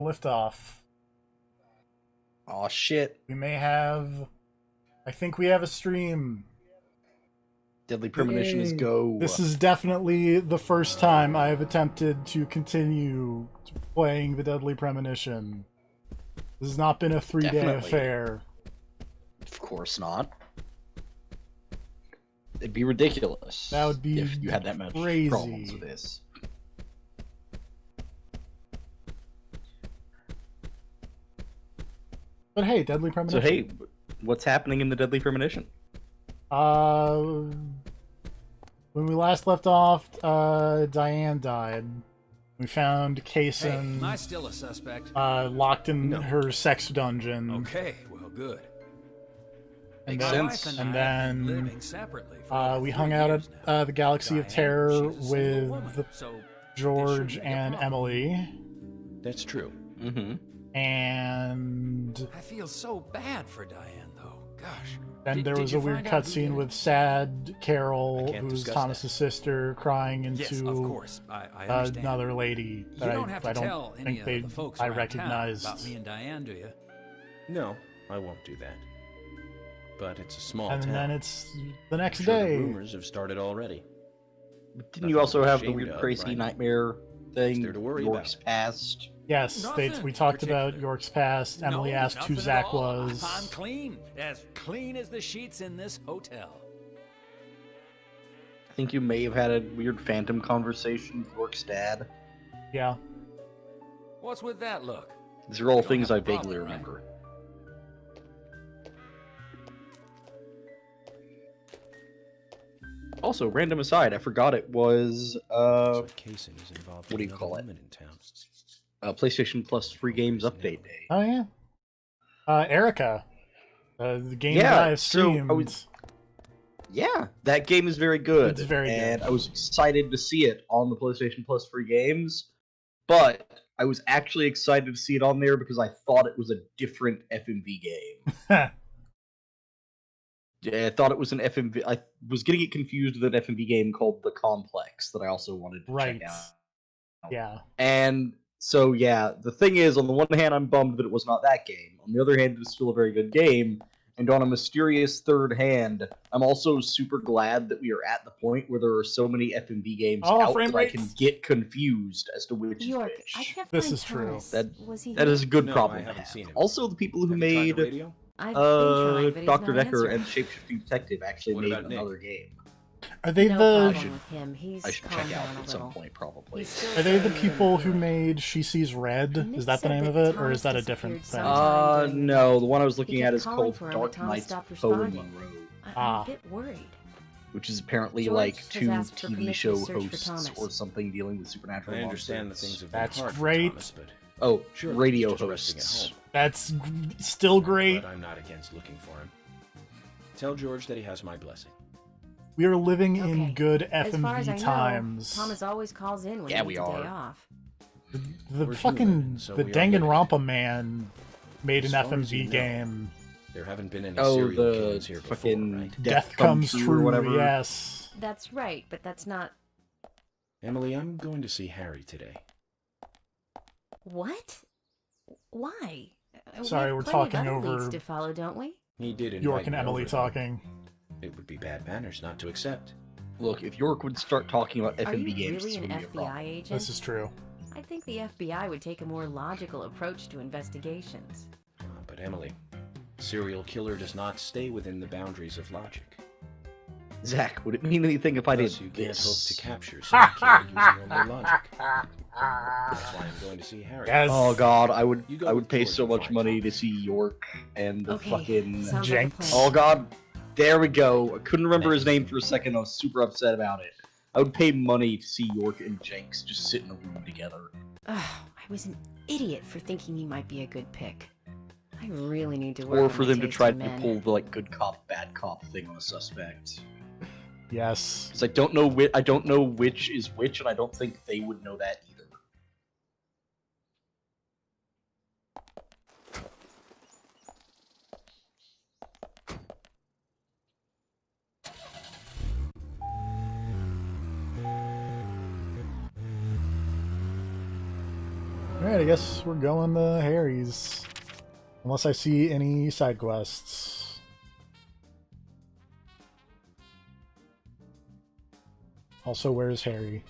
Liftoff. Aw, shit. We may have... I think we have a stream. Deadly Premonition is go. This is definitely the first time I have attempted to continue playing the Deadly Premonition. This has not been a 3-day affair. Of course not. It'd be ridiculous. That would be if you had that much crazy. problems with this. But hey, Deadly Premonition. So hey, what's happening in the Deadly Premonition? When we last left off, Diane died. We found Kaysen. Hey, am I still a suspect? Locked in her sex dungeon. Okay, well, good. And Makes then, sense. and then living separately for we 3 hung out years at the Galaxy of Diane, Terror she's a single woman, with so George shouldn't be a and problem. Emily. That's true. Mm-hmm. And I feel so bad for Diane, though. Gosh. then Did- there did was you a weird find out who cutscene did with it? sad I Carol, can't who's discuss Thomas's sister, crying Yes, into of course. I understand. another lady You that don't have to I tell don't any think of the folks I around recognized. town about me and Diane, do you? No, I won't do that. But it's a small And town. then it's the next I'm sure day. The rumors have started already. Didn't you also Nothing to be have the ashamed weird, of, crazy right? nightmare thing? there to worry York's about? past. Yes, Nothing we talked particular. about York's past. Emily No, asked who nothing at Zach all. was. I'm clean as the sheets in this hotel. I think you may have had a weird phantom conversation with York's dad. Yeah. What's with that look? These are all You don't things have I a problem, vaguely right? remember. Also, random aside, I forgot it was So Kaysen is involved what do in you another call it? woman in town. PlayStation Plus free games update day. Oh yeah. Erica, the game Yeah, that I have so I streamed. was- Yeah, that game is very good. It's very good. And I was excited to see it on the PlayStation Plus free games, but I was actually excited to see it on there because I thought it was a different FMV game. Yeah, I thought it was an FMV. I was getting it confused with an FMV game called The Complex that I also wanted to Right. check out. Yeah. And so, yeah, the thing is, on the one hand, I'm bummed that it was not that game. On the other hand, it's still a very good game. And on a mysterious third hand, I'm also super glad that we are at the point where there are so many FMV games out frame that I can rates. get confused as to which York, is I which. can't This find is true. Thomas. That- Was he That here? is a good No, problem I to haven't have. seen him. Also, the people who Have you tried made the radio? I've been trying, but he's Dr. not Decker answering. and Shapeshifting Detective actually What made about Nick? another game. Are they No the problem with him. He's I should calmed check out down a at some little. point, probably. He's still Are they the very people who good. made She Sees Red? Nick Is that the said name of that it, or is that a Thomas different disappeared thing? sometime during the No, night. the one I was He looking kept at is calling called for him, Dark but Thomas Knight's stopped Poe and responding. Monroe, I'm Ah. a bit worried. which is apparently George like has two asked for TV permission show to search for hosts Thomas. or something dealing with supernatural I understand that monsters. things have been That's hard great. for Thomas, but Oh, sure, radio he's just resting at hosts. home. That's still great. But I'm not against looking for him. Tell George that he has my blessing. We are living in Okay. good As far as I FMV know, times. Thomas always calls in when Yeah, he we needs a day are. off. The We're fucking human, so the we are limited. Danganronpa man made an As far as FMV you know, game. There haven't been any Oh, serial the killings here before, fucking right? Death comes or true. whatever. Yes. That's right, but that's not... Emily, I'm going to see Harry today. What? Why? We Sorry, have we're plenty of talking other leads over to follow, don't we? He did invite York and me Emily over, though. talking. It would be bad manners not to accept. Look, if York would start talking about Are FMV you games, really this an wouldn't be a problem. FBI agent? This is true. I think the FBI would take a more logical approach to investigations. But Emily, serial killer does not stay within the boundaries of logic. Zach, would it mean anything if I did Thus, you can't hope this? to capture serial killer using only logic. That's why I'm going to see Harry. Yes. Oh god, I would You go I with would pay George so and much find money to Thomas. see York and the Okay, fucking sounds like a Jenks. plan. Oh god, there we go. I couldn't remember his name for a second. I was super upset about it. I would pay money to see York and Jenks just sit in a room together. Ugh, I was an idiot for thinking he might be a good pick. I really need to work Or on for my them to taste try in to men. pull the like good cop, bad cop thing on a suspect. Yes. Because I don't know which is which, and I don't think they would know that either. Alright, I guess we're going to Harry's. Unless I see any side quests. Also, where's Harry?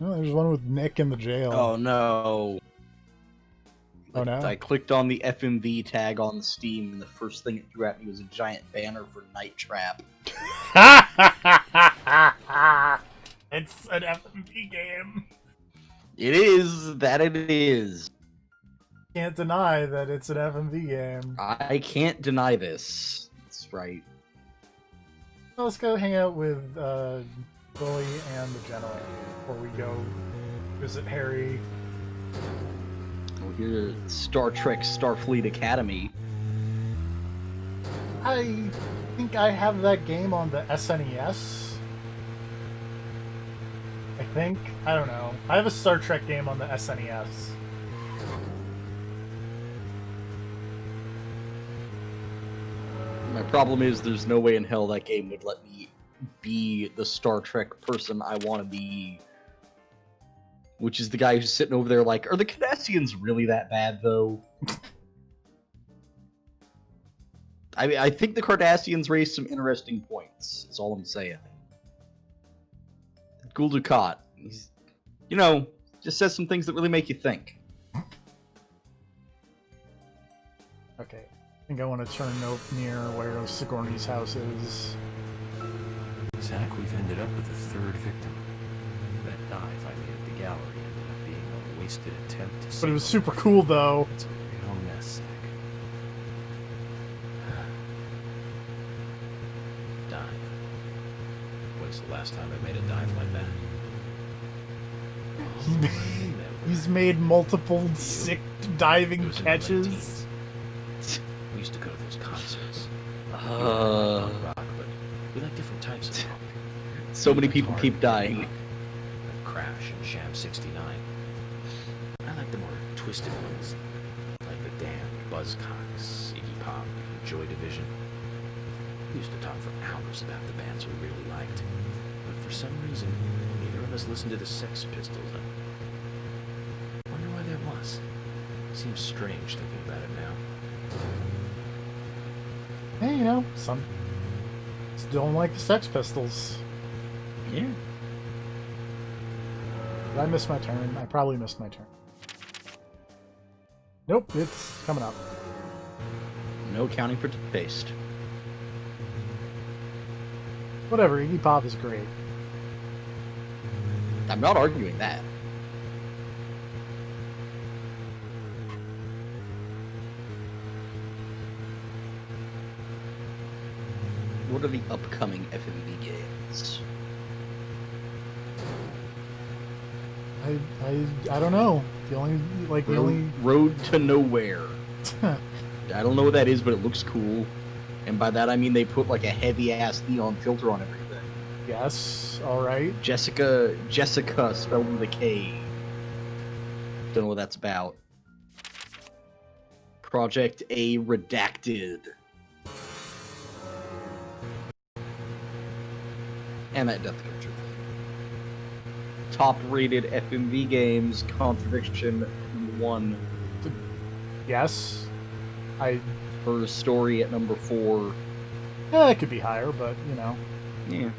Oh, there's one with Nick in the jail. Oh no. Oh no? I clicked on the FMV tag on Steam, and the first thing it threw at me was a giant banner for Night Trap. It's an FMV game. It is, that it is. Can't deny that it's an FMV game. I can't deny this. That's right. Well, let's go hang out with Bully and the General before we go visit Harry. We're here at Star Trek Starfleet Academy. I think I have that game on the SNES. I think. I don't know. I have a Star Trek game on the SNES. My problem is there's no way in hell that game would let me be the Star Trek person I want to be. Which is the guy who's sitting over there like, are the Cardassians really that bad, though? I think the Cardassians raised some interesting points, is all I'm saying. Gul Dukat, he's, you know, just says some things that really make you think. Okay. I think I want to turn near where Sigourney's house is. Zach, we've ended up with a third victim. That dive I made at the gallery ended up being a wasted attempt to But it was save super cool, though. It's a real mess, Zach. Dive. When's the last time I made a dive like that? He Oh, made- I remember. He's made multiple sick diving It was in the late catches. teens. We used to go to those concerts. Uh, Rock, but we like different types of rock. so many people keep dying. Like Crash and Sham 69. I like the more twisted ones, like the Damned, Buzzcocks, Iggy Pop, Joy Division. We used to talk for hours about the bands we really liked, but for some reason, neither of us listened to the Sex Pistols. I wonder why that was. Seems strange thinking about it now. Hey, you know, some still don't like the Sex Pistols. Yeah. Did I miss my turn? I probably missed my turn. Nope, it's coming up. No accounting for taste. Whatever, Iggy Pop is great. I'm not arguing that. What are the upcoming FMV games? I don't know. The only the only Road to Nowhere. I don't know what that is, but it looks cool. And by that I mean they put like a heavy ass neon filter on everything. yes, all right. Jessica spelled with a K. Don't know what that's about. Project A Redacted. And that Death Country. Top rated FMV games, Contradiction number 1. Yes, I. Her Story at number 4. Yeah, it could be higher, but you know. Yeah.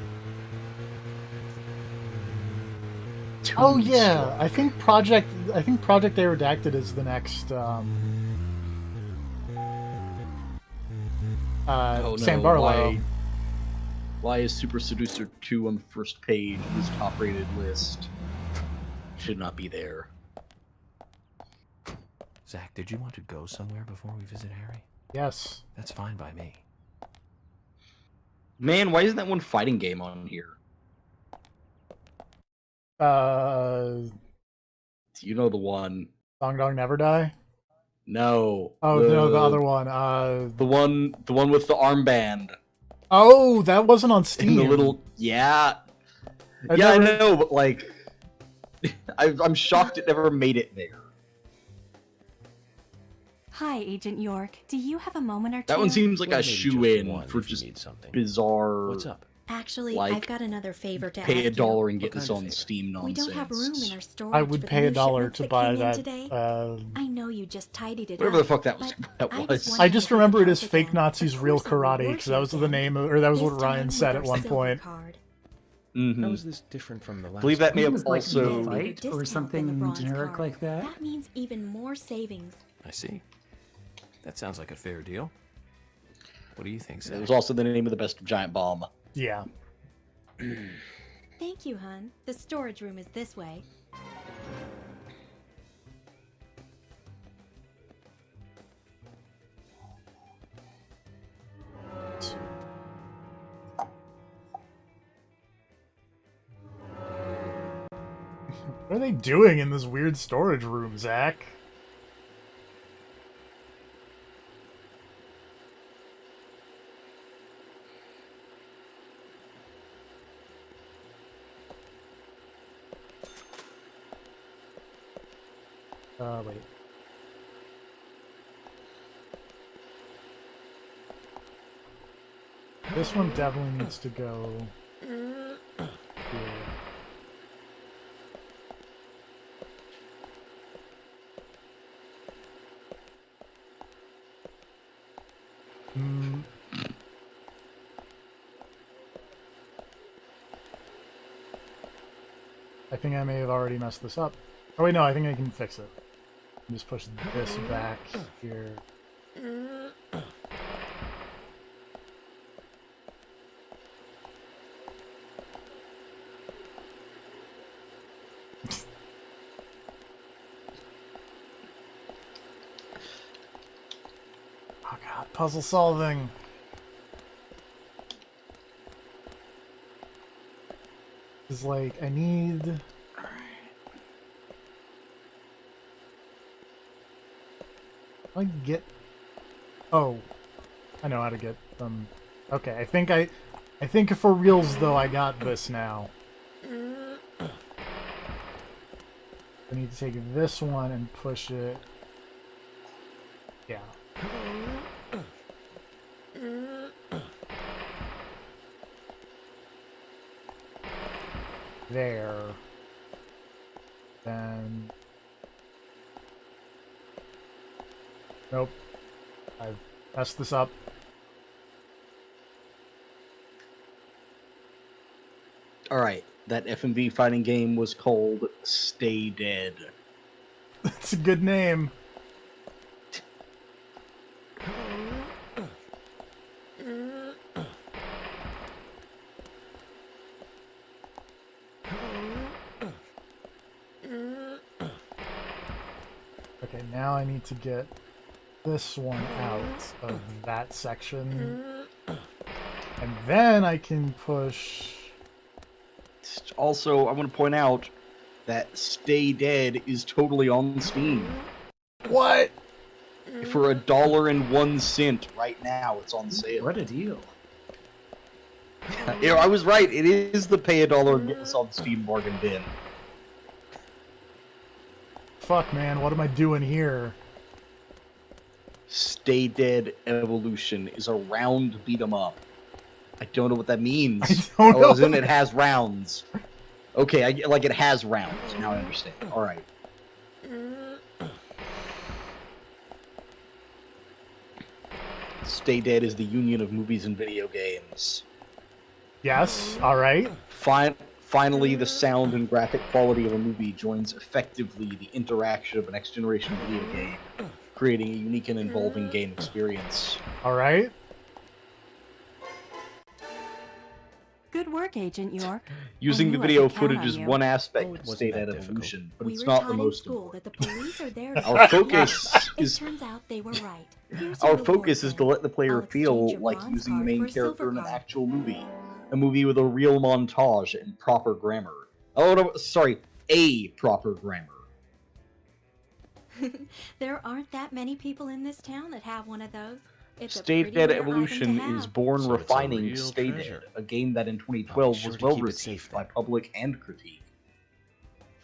Oh Too yeah, strong. I think Project A Redacted is the next. Oh, no. Sam Barlow. Why is Super Seducer 2 on the first page of this top-rated list? Should not be there. Zach, did you want to go somewhere before we visit Harry? Yes. That's fine by me. Man, why isn't that one fighting game on here? Do You know the one. Dong Dong Never Die? No. Oh no, the other one. The one with the armband. Oh, that wasn't on Steam. And the little... Yeah. I I never- know, but like... I'm shocked it never made it there. Hi, Agent York. Do you have a moment or two? That one seems like Well, a maybe just shoe-in one for if you just need something. bizarre... What's up? Actually, Like, I've got another favor to ask pay you. $1 and get What this kind of on favor? Steam We nonsense. don't have room in our storage. I would for the pay new $1 shipments to that buy came in that. today. I know you just tidied it Whatever up. the fuck that was. but That I was. wondering I if just you could remember it help as Fake again. Nazis Of Real course I would Karate work because that was here the again. name, or that was This what Ryan time said with at our one silver point. card. Mhm. How is this different from the last? I believe that may It have was like also. a Bigger fight or discount than the something bronze generic card. like that. That means even more savings. I see. That sounds like a fair deal. What do you think, It Zach? was also the name of the best giant bomb. Yeah. Thank you, hun. The storage room is this way. What are they doing in this weird storage room, Zach? Wait. This one definitely needs to go here. Hmm. I think I may have already messed this up. Oh wait, no, I think I can fix it. Just push this back here. Oh god, puzzle solving. It's like, I need... I get... Oh. I know how to get them. Okay, I think for reals though I got this now. I need to take this one and push it. Yeah. There. Then... Nope. I've messed this up. Alright, that FMV fighting game was called Stay Dead. That's a good name. Okay, now I need to get this one out of that section. And then I can push... Also, I want to point out that Stay Dead is totally on Steam. What? For $1.01 right now, it's on sale. What a deal. You know, I was right. It is the pay $1 and get this on Steam bargain bin. Fuck, man, what am I doing here? Stay Dead Evolution is a round beat 'em up. I don't know what that means. I don't know. As in it has rounds. Okay, like it has rounds. Now I understand. Alright. Stay Dead is the union of movies and video games. Yes, alright. Finally, the sound and graphic quality of a movie joins effectively the interaction of a next-generation video game, creating a unique and involving game experience. Alright. Good work, Agent York. Using I the knew I video could count footage on is you. one aspect Oh, of it Stay wasn't Dead that difficult. Evolution, but We it's were not taught the in most school that important. the police are there to Our help you focus out. is It turns out they were right. Here's our your reward focus is to then. let the player I'll feel exchange your like bronze using the card main for a silver character in an card. actual movie, a movie with a real montage and proper grammar. Oh no, sorry, a proper grammar. There aren't that many people in this town that have one of those. It's a Stay pretty Dead rare item to Evolution have. is born So it's a refining real Stay treasure. Dead, a game that in I'll be 2012 sure was to well keep it received safe by then. public and critique.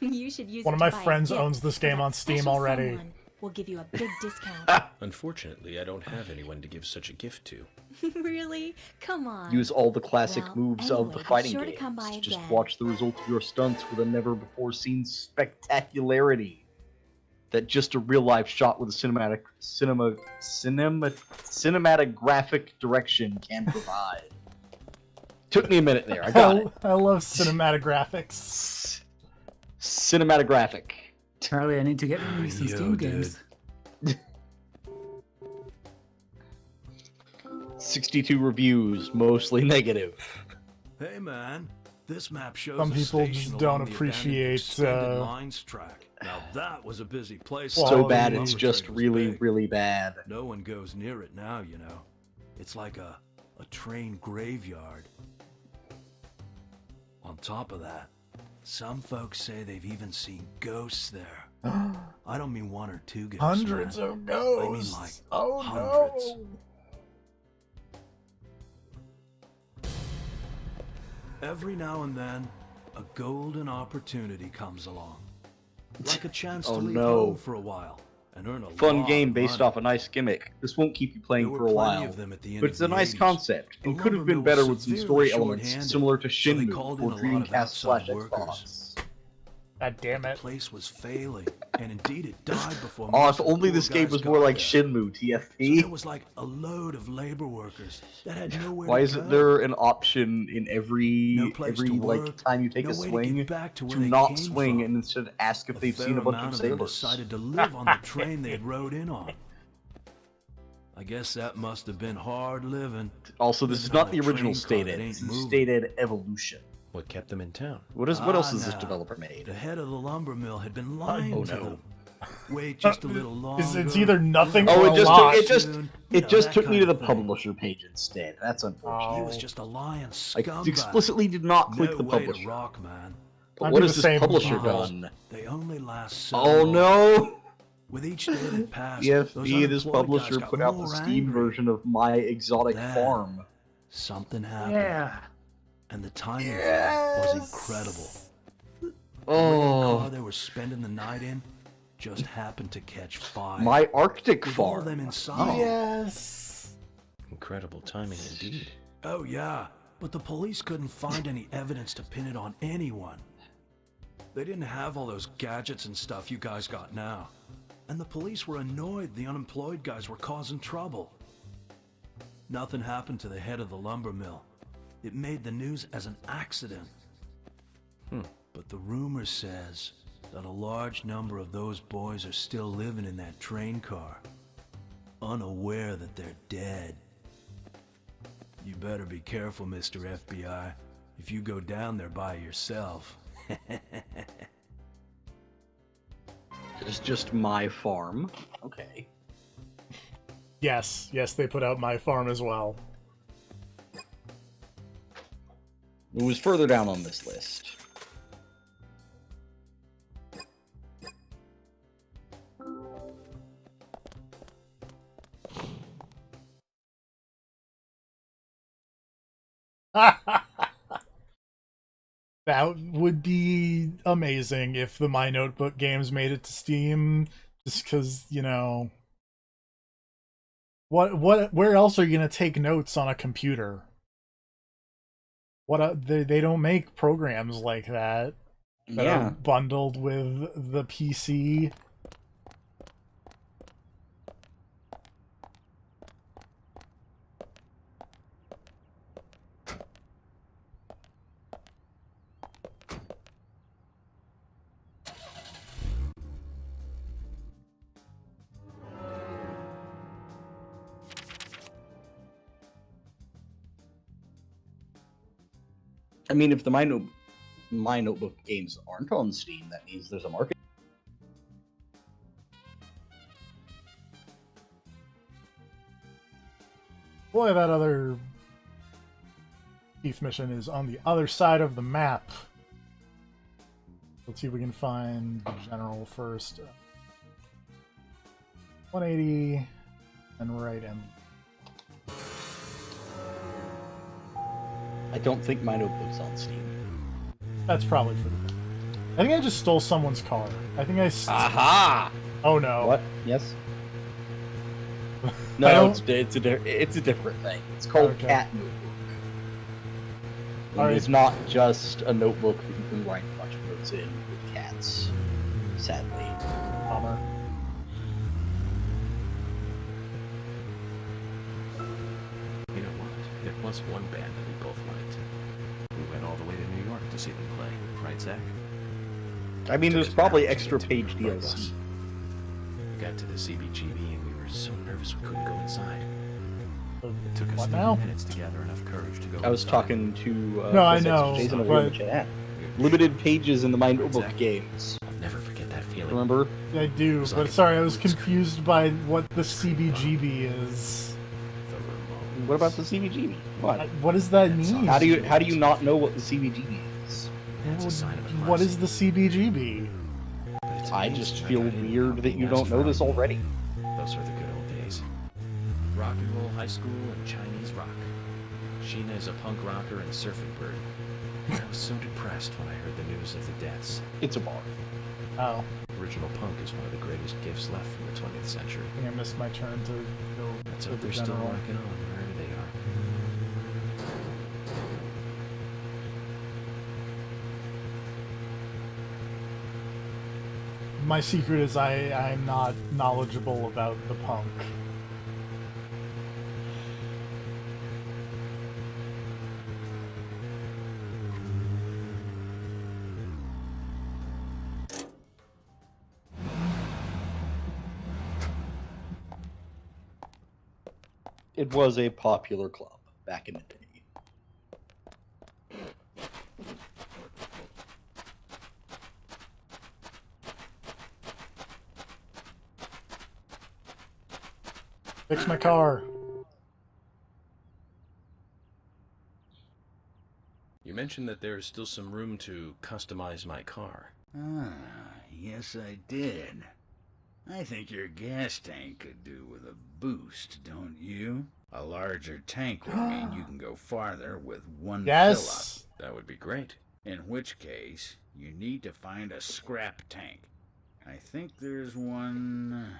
You should use One it of to my buy a friends gift owns this for game that on Steam special already. someone. We'll give you a big discount. Unfortunately, I don't have anyone to give such a gift to. Really? Come on. Use all the classic Well, moves of anyway, the be fighting sure to games. come by Just again. watch the result of your stunts with a never-before-seen spectacularity that just a real-life shot with a cinematic graphic direction can provide. Took me a minute there. I got it. I love cinematic graphics. Cinematographic. Charlie, I need to get me some Yo, Steam dude. games. 62 reviews, mostly negative. Hey man, this map shows Some a people station just along don't the abandoned appreciate, extended lines track. Now that was a busy place. Well, So Oh, bad the it's lumber just trade was really, big. really bad. No one goes near it now, you know. It's like a train graveyard. On top of that, some folks say they've even seen ghosts there. I don't mean one or two ghosts. Hundreds man. of ghosts. I mean like oh hundreds. no. Every now and then, a golden opportunity comes along. Like a chance to Oh, leave no. home for a while and earn a Fun lot game of based money. off a nice gimmick. This won't keep you There playing were for a plenty while. of them at the end But of it's a the nice 80s. concept, and The could have lumber been mill better was with some severely story elements short-handed, similar to so they Shinmu called or in a lot of outside Dreamcast/Xbox. God damn The it. place was failing, and indeed it died before Oh, most if of the only poor this game guys was more got like there. Shinmu So there TFP. was like a load of labor workers that had nowhere Why to isn't go. there an option in No every place to work, like time you take no a way to swing get back to where to they not came swing from. and instead ask if A they've fair seen a bunch amount of them sailors? decided to live on the train they had rode in on. I guess that must have been hard living. Also, this is living on not the a original train car that Stated. ain't This is moving. Stated Evolution. What kept them in town? What else Ah, has this now, developer made? The head of the lumber mill had been lying Oh, to no. them. Wait just a little longer. It's either nothing Oh, or it a just lot. took, it You just know, took that me to kind the of thing. publisher page instead. That's unfortunate. He was Oh. just a lying I scumbag. explicitly did not click no the way publisher. to rock, man. But I what do has the this same with publisher people. done? They only last so Oh long. no! With each day that passed, TFP, those this unemployed publisher guys got put out the more Steam angry. version of My Exotic Then- Farm. Something happened, Yeah. and the timing for it was incredible. The Oh, car they were spending the night in just happened to catch fire. My Arctic with all Farm. them inside. Yes. Incredible timing indeed. Oh yeah, but the police couldn't find any evidence to pin it on anyone. They didn't have all those gadgets and stuff you guys got now. And the police were annoyed the unemployed guys were causing trouble. Nothing happened to the head of the lumber mill. It made the news as an accident. But the rumor says that a large number of those boys are still living in that train car, unaware that they're dead. You better be careful, Mr. FBI, if you go down there by yourself. It's just My Farm. Okay. Yes, they put out My Farm as well. It was further down on this list. That would be amazing if the My Notebook games made it to Steam, just because, you know... Where else are you going to take notes on a computer? They don't make programs like that that are bundled with the PC. I mean, if the My Notebook games aren't on Steam, that means there's a market. Boy, that other Keith mission is on the other side of the map. Let's see if we can find the general first. 180 and right in. I don't think My Notebook's on Steam. That's probably for the... I think I just stole someone's car. I think I... Aha! Oh no. What? Yes. I No, don't- it's a different thing. It's called Okay. Cat Notebook. And Alright. it's not just a notebook that you can write a bunch of notes in with cats. Sadly. Bummer. You know what? There was one band that we both liked. We went all the way to New York to see them play. Right, Zach? I mean, Took there's us probably hours to extra get to New page York by DLC. bus. We got to the CBGB and we were so nervous we couldn't go inside. It took us What 30 now? minutes to gather enough courage to go I was inside. talking to No, I Sex know, Jason over in the but- chat. Limited pages in the My Notebook Exactly. games. I'll never forget that feeling. Remember? I do, It's but like sorry, I was Luke's confused by what the CBGB is. The Ramones. What about the CBGB? What? What does that That's mean? How do you not know what the CBGB is? That's a sign of a What is classic. the CBGB? But it's I amazing just I feel got in weird without that being you asked don't know for this it. already. Those were the good old days. Rock and roll high school and Chinese rock. Sheena is a punk rocker and surfing bird. I was so depressed when I heard the news of the deaths. It's a bar. Oh, Original punk is one of the greatest gifts left from the 20th century. I think I missed my turn to go Let's to hope the they're still general. rocking on wherever they are. My secret is I'm not knowledgeable about the punk. It was a popular club back in the day. Fix my car. You mentioned that there's still some room to customize my car. Ah, yes I did. I think your gas tank could do with a boost, don't you? A larger tank would mean you can go farther with one Yes. That would be great. fill-up. In which case, you need to find a scrap tank. I think there's one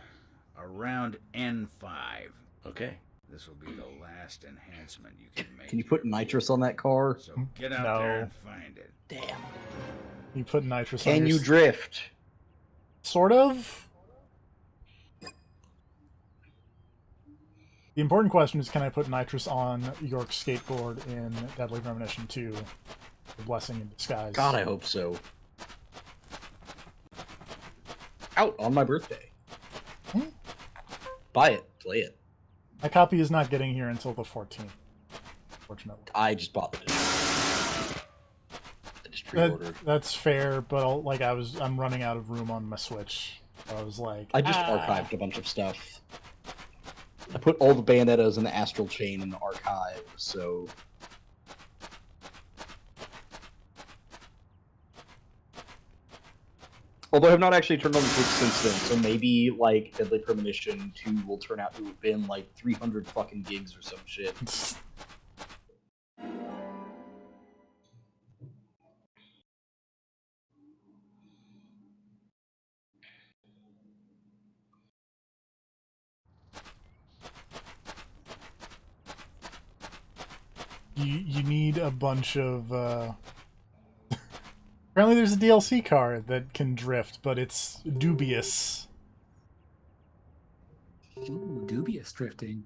around N5. Okay. This will be the last enhancement you can make. Can you put nitrous on that car? So get out No. there and find it. Damn. You put nitrous on Can your you drift? Sort of. The important question is, can I put nitrous on York's skateboard in Deadly Premonition 2? The Blessing in Disguise. God, I hope so. Out on my birthday. Hmm? Buy it. Play it. My copy is not getting here until the 14th. Fortunately. I just bought the disc. I just pre-ordered. That's fair, but I'm running out of room on my Switch. I was like, I just archived a bunch of stuff. I put all the Bayonettas and the Astral Chain in the archive, so... Although I have not actually turned on the Switch since then, so maybe, like, Deadly Premonition 2 will turn out to have been, like, 300 fucking gigs or some shit. You need a bunch of apparently there's a DLC card that can drift, but it's dubious. Ooh, dubious drifting.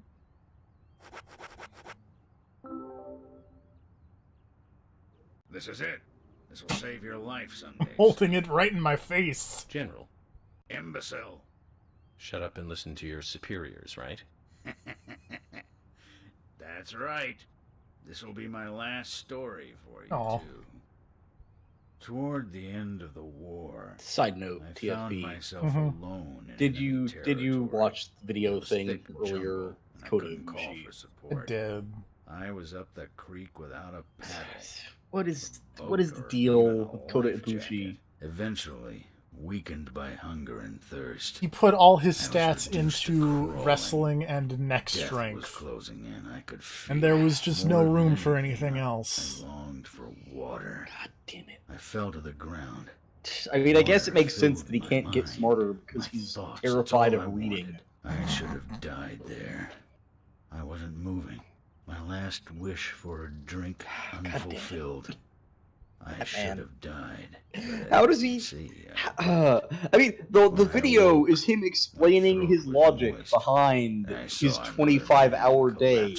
This is it. This will save your life someday. Holding it right in my face. General, Imbecile. shut up and listen to your superiors, right? That's right. This will be my last story for you Aw. two. Toward the end of the war, Side note, I found TFB. myself Mhm. alone in Did enemy you territory. watch the video It was thing thick and earlier? jungle, and I Coda couldn't call Ibushi? for It support. did. I was up the creek without a paddle. What is the boat, or even deal a with Coda life Ibushi? jacket. Eventually, weakened by hunger and thirst, He put all his I was stats reduced to into crawling. wrestling and neck death was strength. closing in. I could feel And there was just no more than room for anything anything I else. longed for water. God damn it. I fell to the ground, I mean, I guess it makes sense that he My can't get mind, smarter because my he's thoughts, terrified that's all of I reading. wanted. I should have died there. I wasn't moving. My last wish for a drink unfulfilled. I should have died. How does he? I mean, the video is him explaining his logic behind his 25-hour day,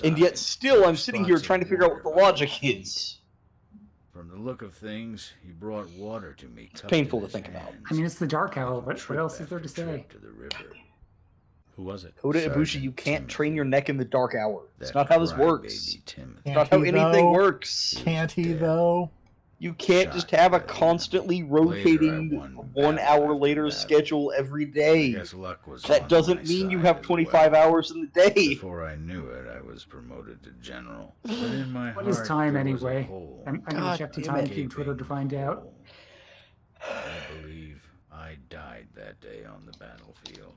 and yet still I'm sitting here trying to figure out what the logic is. From the look of things, he brought water to me. It's painful to think about. I mean, it's the Dark Hour. What else is there to say? To the river. Who was it? Hoda Ibushi, Sergeant you can't Timothy. train your neck in the dark hour. It's That not how this crybaby works. Timothy. It's not how anything works. Can't he, dead. though? You can't just have a constantly rotating Later, I won 1 battle hour after later battle. schedule every I day. guess luck was on That my doesn't mean you side have as 25 well. hours in the day. Before I knew it, I was promoted to general. But in my What is heart, time there was a anyway? hole. I'm gonna God check the damn time it. feed Twitter to find out. Hole. I believe I died that day on the battlefield.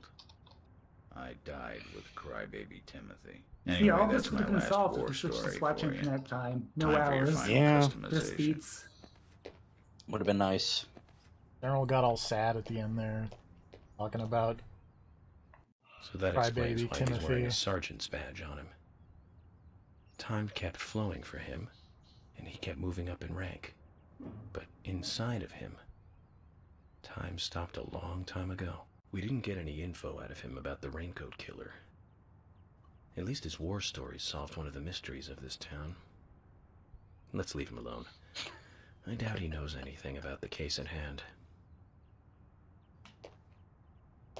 I died with crybaby Timothy. See, all that's this would my have been last solved if war you switched to story Swatch for you. Infinite time. No Time for your hours. final Yeah. Just customization. beats. Would have been nice. General got all sad at the end there, talking about So that Crybaby explains why he's wearing Timothy. a sergeant's badge on him. Time kept flowing for him, and he kept moving up in rank. But inside of him, time stopped a long time ago. We didn't get any info out of him about the Raincoat Killer. At least his war stories solved one of the mysteries of this town. Let's leave him alone. I doubt he knows anything about the case at hand.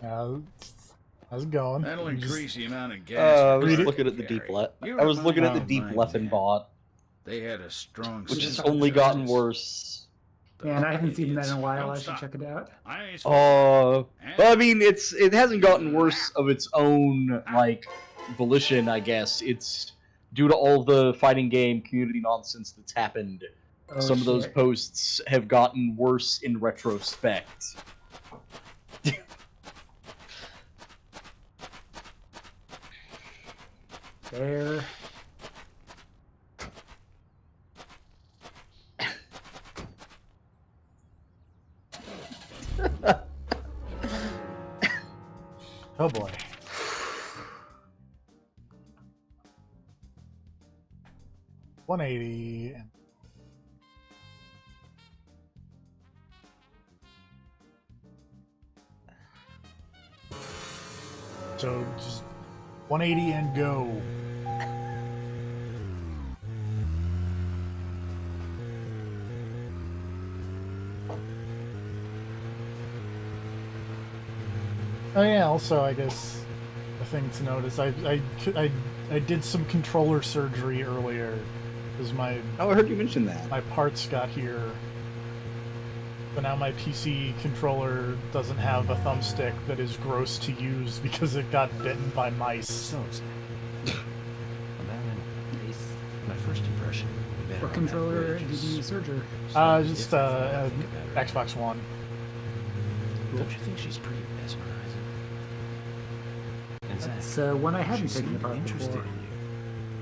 how's it going? That'll You just- increase the amount of I gas. was you looking at the carry. deep You I was remind looking at me the of deep my Leffen men. bot, They had a strong which has sense of only gotten justice. worse. Man, I haven't seen that in a while. Don't I should stop. check it out. I ain't Well, And- I mean, it hasn't gotten worse of its own like volition, I guess. It's due to all the fighting game community nonsense that's happened. Oh, Some of those shit. posts have gotten worse in retrospect. There. Oh boy. $180. So just 180 and go. Oh yeah, also I guess a thing to note is I did some controller surgery earlier because my Oh, I heard you mention that. parts got here. So now my PC controller doesn't have a thumbstick that is gross to use because it got bitten by mice. So, Zach, Nice. my first impression. What controller did you use surgery? Just Xbox One. Don't you think she's pretty mesmerizing? And Zach, It's one I haven't she taken seemed apart interested before. in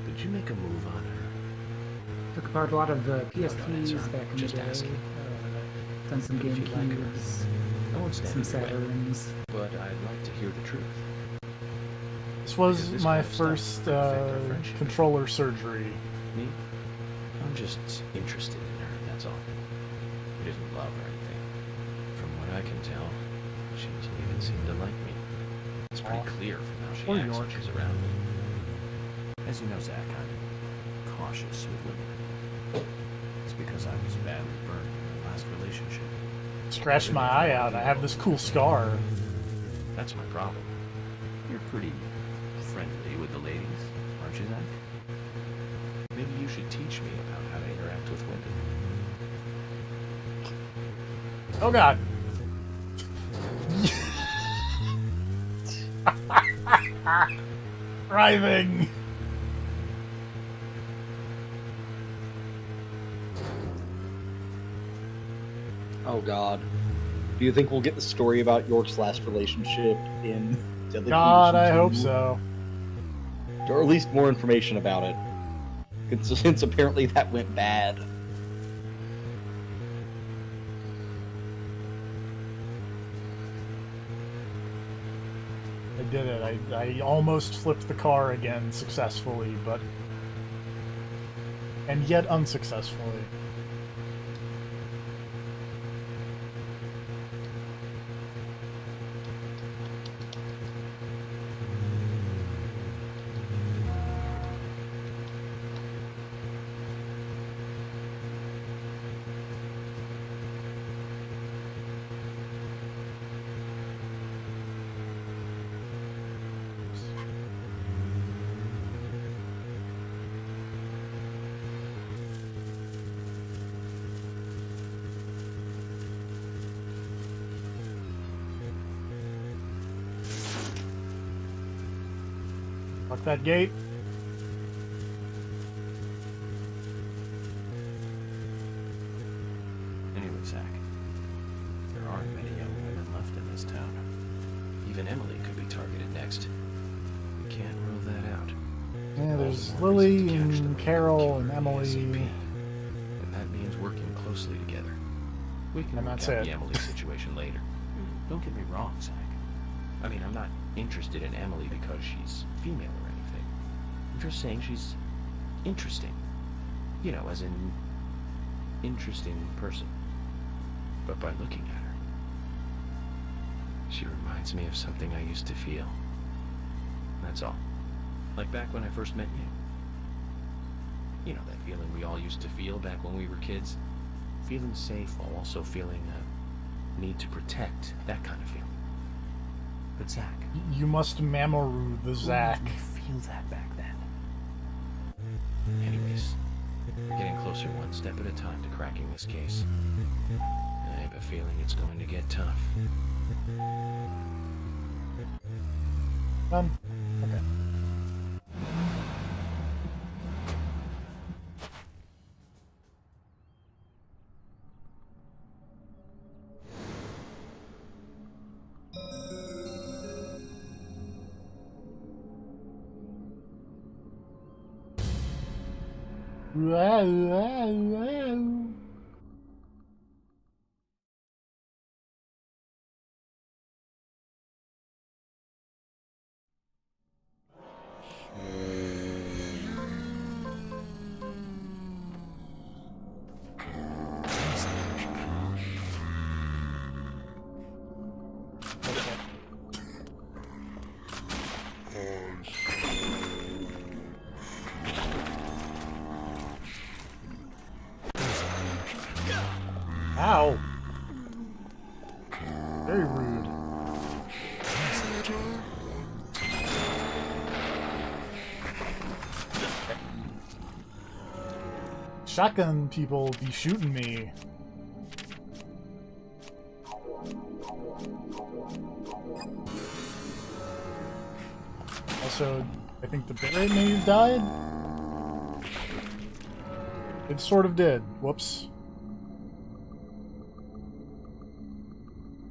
you. Did you make a move on her? Took apart a lot of don't PS3s answer. back in Just the day. asking. Done some But if you like her, GameCubes, I won't stand some in your way, Saturns. but I'd like to hear the truth. This Because was this my kind of stuff first could affect our friendship. controller surgery. Me? I'm just interested in her, that's all. We didn't love or anything. From what I can tell, she doesn't even seem to like me. It's pretty clear from how she Or acts when York. she's around me. As you know, Zach, I'm cautious with women. It's because I was badly burned in my last relationship. Scratched my eye out. I have this cool scar. That's my problem. You're pretty friendly with the ladies, aren't you, Zach? Maybe you should teach me about how to interact with women. Oh god. Driving. Oh god. Do you think we'll get the story about York's last relationship in Deadly God, I Premonition hope 2? so. Or at least more information about it. Since apparently that went bad. I did it. I almost flipped the car again successfully, but... and yet unsuccessfully. Lock that gate. Anyway, Zach, there aren't many young women left in this town. Even Emily could be targeted next. We can't rule that out. Yeah, there's All the more reason Lily to catch the and real Carol killer and Emily. ASAP. And that means working closely together. We can And work that's out it. the Emily situation later. Don't get me wrong, Zach. I mean, I'm not interested in Emily because she's female or anything. I'm just saying she's interesting. You know, as in interesting person. But by looking at her, she reminds me of something I used to feel. That's all. Like back when I first met you. You know, that feeling we all used to feel back when we were kids. Feeling safe while also feeling a need to protect. That kind of feeling. But Zach, You must Mamoru the Zach. I feel that back then. Anyways, we're getting closer one step at a time to cracking this case. I have a feeling it's going to get tough. Done. Okay. Wow, wow, wow. Ow. Very rude. Shotgun people be shooting me. Also, I think the bitrate may have died. It sort of did. Whoops.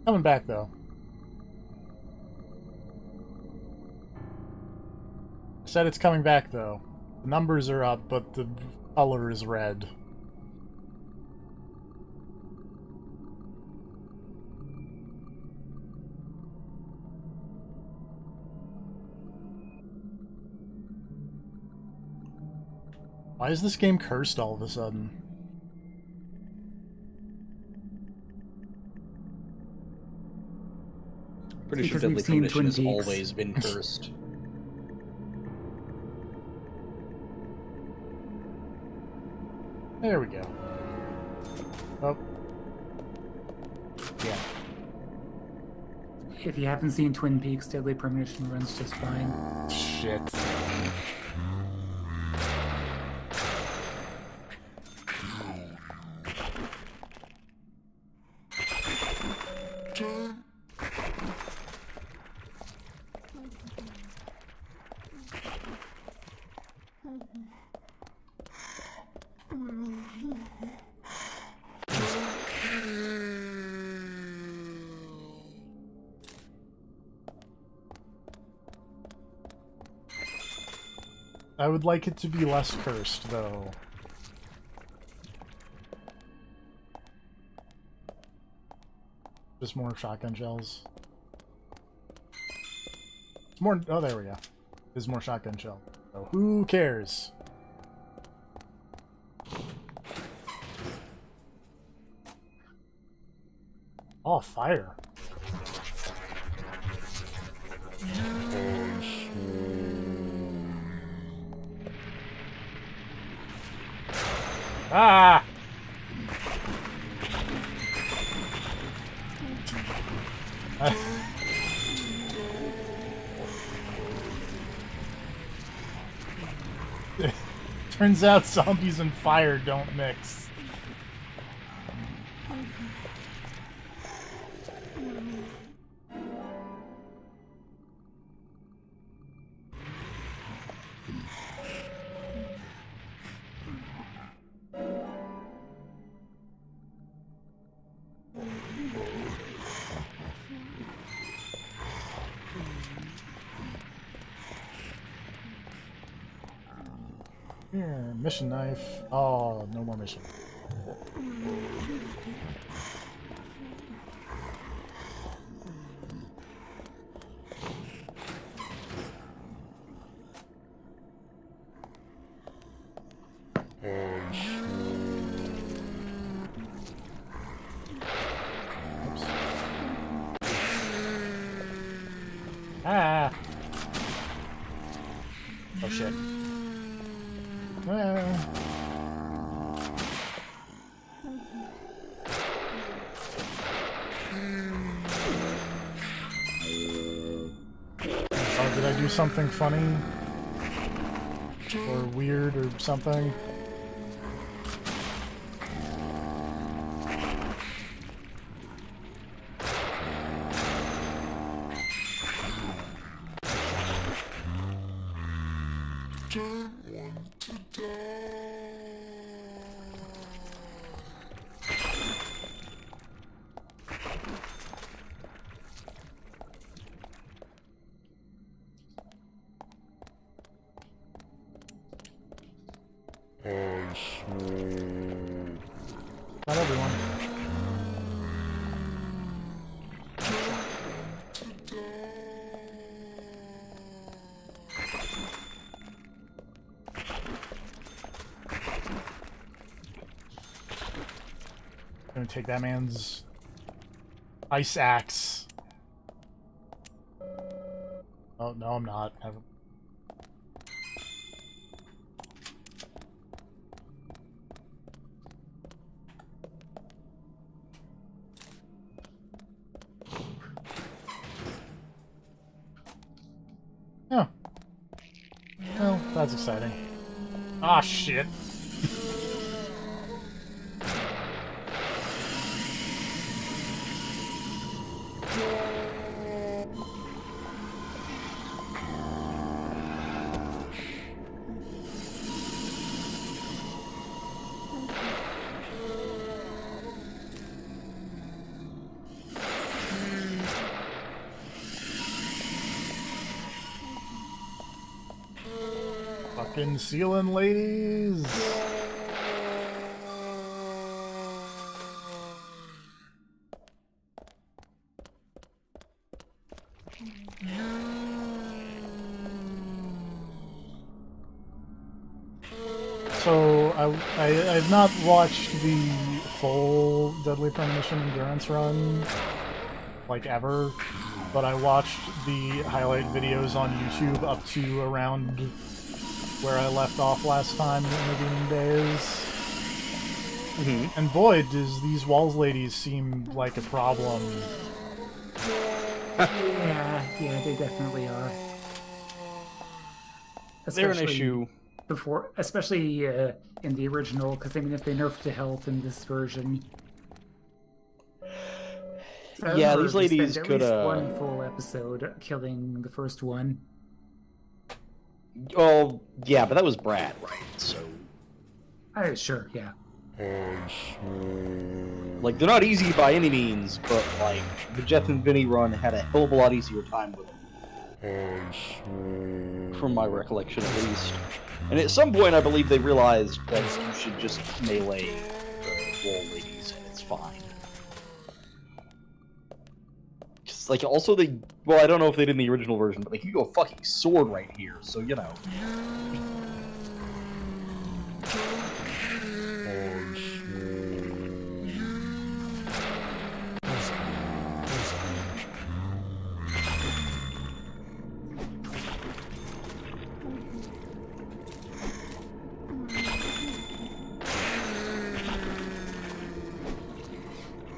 Coming back, though. I said it's coming back, though. The numbers are up, but the color is red. Why is this game cursed all of a sudden? Pretty sure Because we've Deadly seen Premonition Twin has Peaks. always been cursed. There we go. Oh. Yeah. If you haven't seen Twin Peaks, Deadly Premonition runs just fine. Shit. I would like it to be less cursed, though. Just more shotgun shells. More. Oh, there we go. There's more shotgun shell. So who cares? Oh, fire. Ah! Turns out zombies and fire don't mix. Here, mission knife. Oh, no more mission. Oops. Ah! Oh shit. Oh, did I do something funny? Or weird or something? Not everyone. Gonna take that man's ice axe. Oh no, I'm not. Oh. Well, that's exciting. Ah, shit. Fucking sealing ladies. So I've not watched the full Deadly Premonition Endurance run, like, ever, but I watched the highlight videos on YouTube up to around where I left off last time in the beginning days. And boy, does these walls ladies seem like a problem. Yeah, they definitely are. They're an issue. Especially in the original, because I mean, if they nerfed the health in this version, so Yeah, these ladies at could least one full episode killing the first one. Oh, yeah, but that was Brad, right? So, Sure, yeah. like, they're not easy by any means, but, like, the Jeff and Vinny run had a hell of a lot easier time with them. From my recollection, at least. And at some point, I believe they realized that you should just melee the wall ladies, and it's fine. Because, Like, also they... Well, I don't know if they did in the original version, but they can go fucking sword right here, so, you know.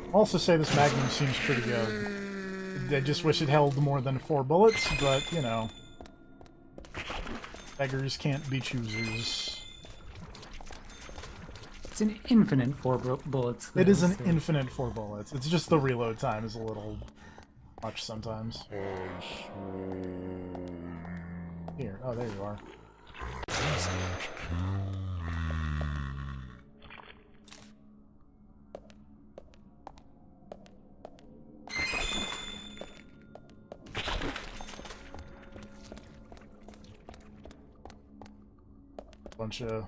I'll also say this Magnum seems pretty good. I just wish it held more than 4 bullets, but, you know. Beggars can't be choosers. It's an infinite 4 bullets. Though, It is an so- infinite 4 bullets. It's just the reload time is a little much sometimes. Here. Oh, there you are. Bunch of...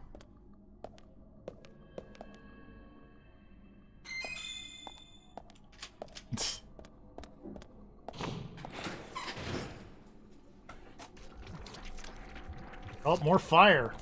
Oh, more fire.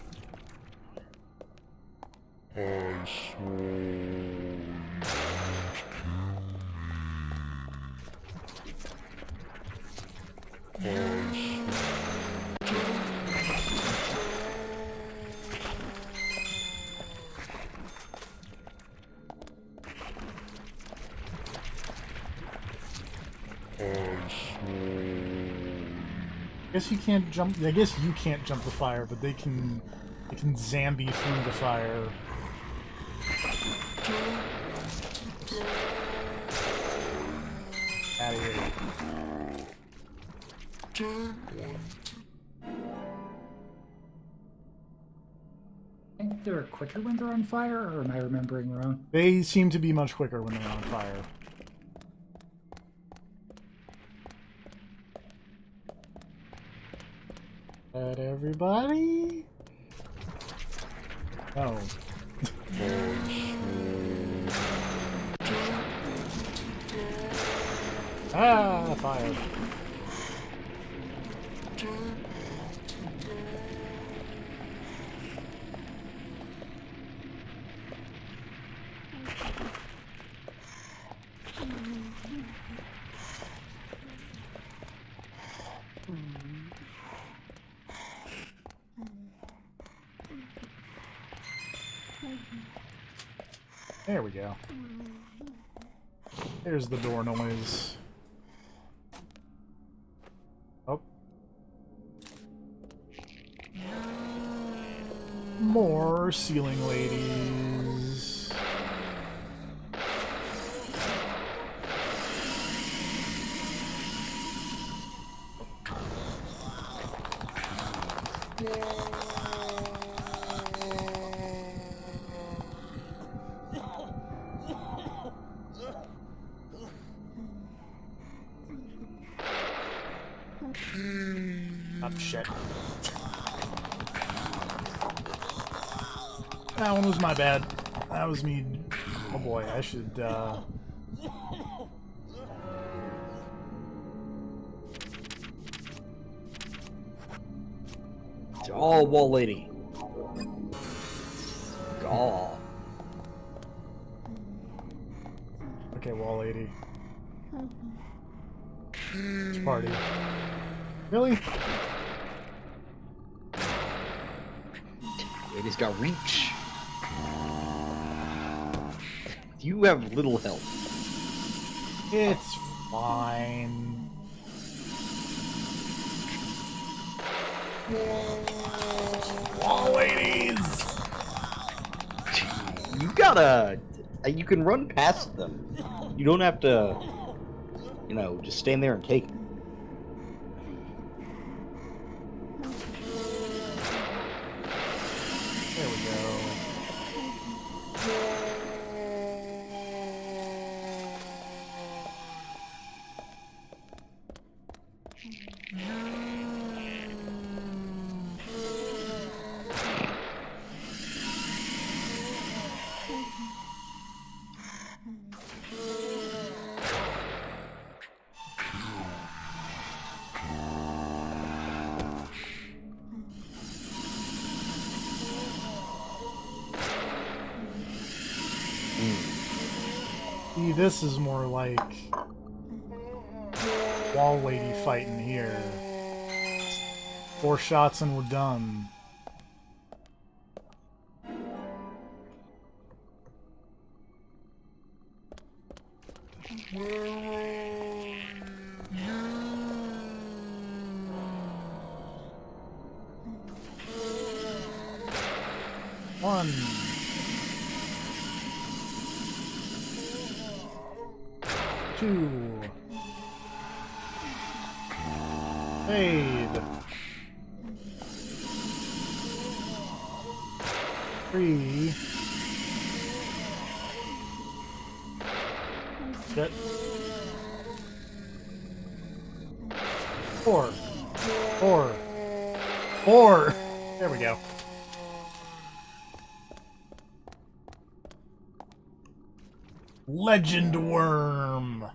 I guess you can't jump. I guess you can't jump the fire, but they can. They can Zambi through the fire. Out of here. I think they're quicker when they're on fire, or am I remembering wrong? They seem to be much quicker when they're on fire. But everybody? Oh. Ah, fire. There we go. There's the door noise. Oh. More ceiling ladies. Oh, shit. That one was my bad. That was me. Oh boy, I should, Oh, wall lady. Oh. Okay, wall lady. Which party? Really? Lady's got reach. You have little health. It's fine. Wall ladies! You gotta... You can run past them. You don't have to, you know, just stand there and take them. There we go. See, this is more like wall lady fighting here. 4 shots and we're done. One. Two. Fade. 3. Shit. 4. 4. 4. There we go. Legend Worm.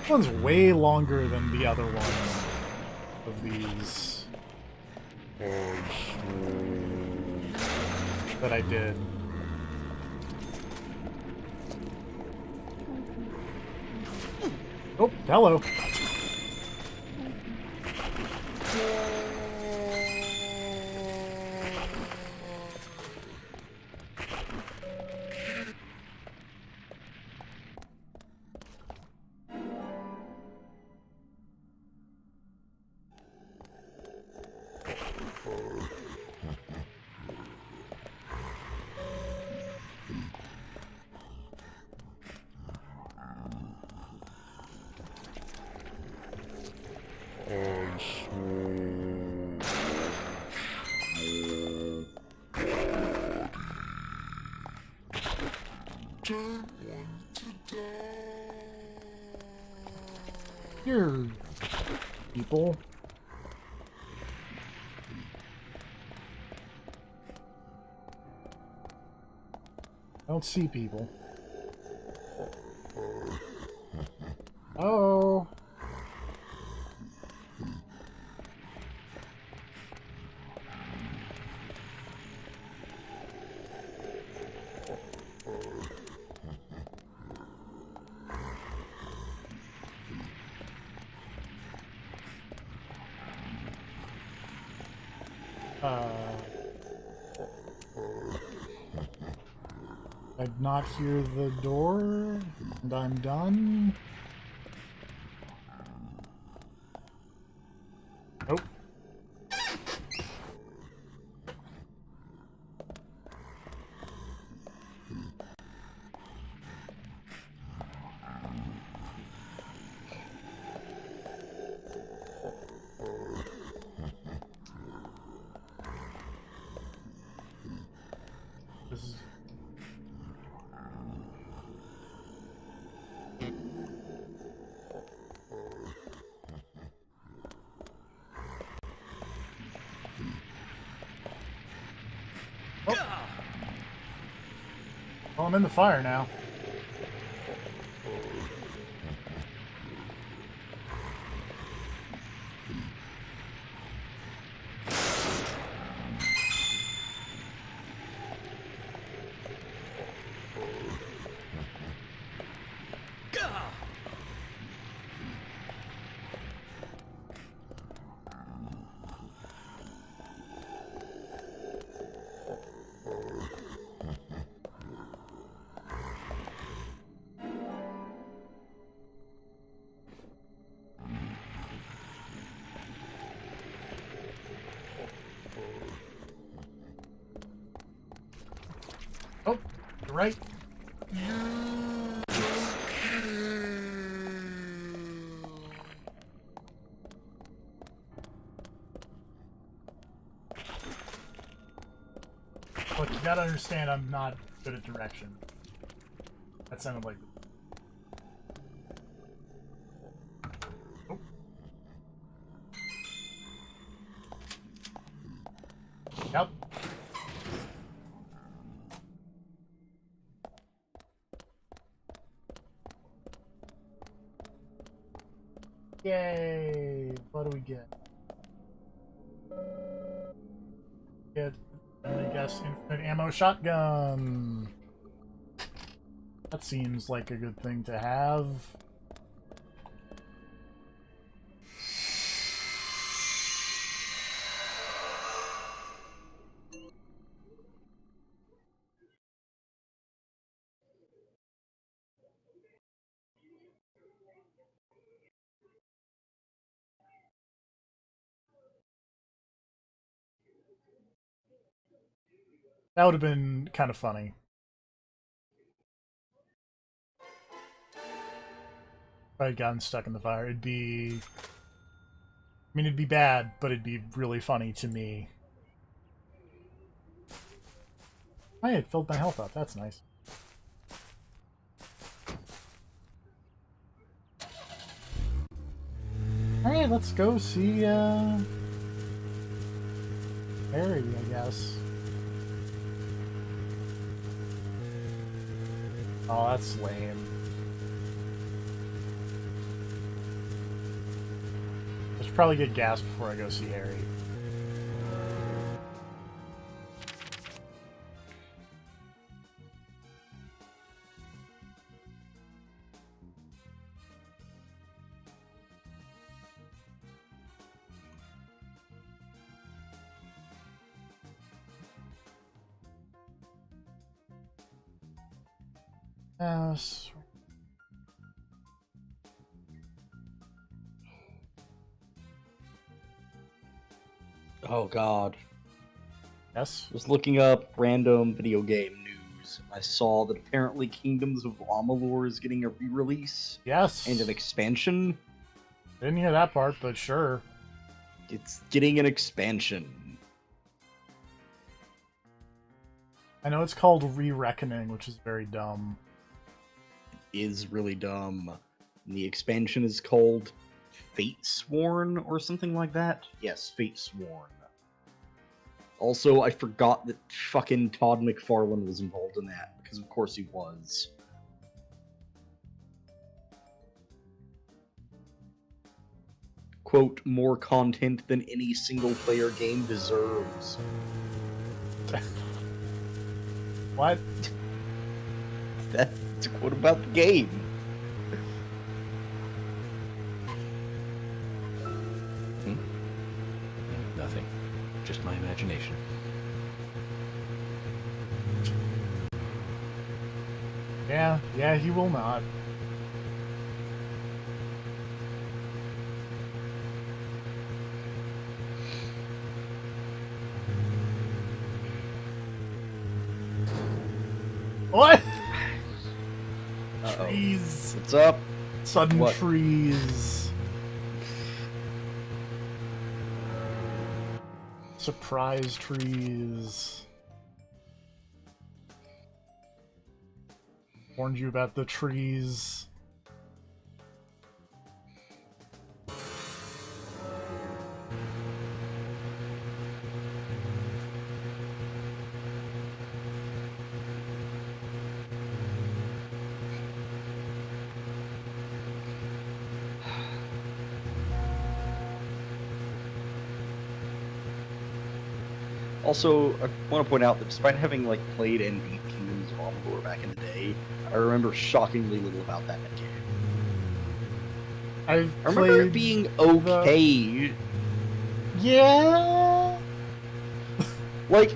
This one's way longer than the other one of these that I did. Oh, hello. Here, people. I don't see people. Oh. I'd not hear the door, and I'm done. Nope. This is... Well, I'm in the fire now. Oh, you're right. Look, you gotta understand I'm not good at direction. That sounded like... Oh. Yep. Yay! What do we get? Get, I guess, infinite ammo shotgun. That seems like a good thing to have. That would have been kind of funny. If I had gotten stuck in the fire, it'd be... I mean, it'd be bad, but it'd be really funny to me. Oh, yeah, it filled my health up. That's nice. Alright, let's go see, Harry, I guess. Oh, that's lame. I should probably get gas before I go see Harry. Yes. Oh god. Yes? I was looking up random video game news. I saw that apparently Kingdoms of Amalur is getting a re-release Yes. and an expansion. Didn't hear that part, but sure. It's getting an expansion. I know it's called Re-Reckoning, which is very dumb. It is really dumb. And the expansion is called Fate Sworn or something like that. Yes, Fate Sworn. Also, I forgot that fucking Todd McFarlane was involved in that, because of course he was. Quote, more content than any single-player game deserves. What? That's a quote about the game. Nothing. Just my imagination. Yeah, he will not. What? Uh-oh. Trees. What's up? Sudden What? trees. Surprise trees. Warned you about the trees. Also, I want to point out that despite having like played and beat Kingdoms of Amalur back in the day, I remember shockingly little about that game. I've I remember played it being okay. Yeah. Like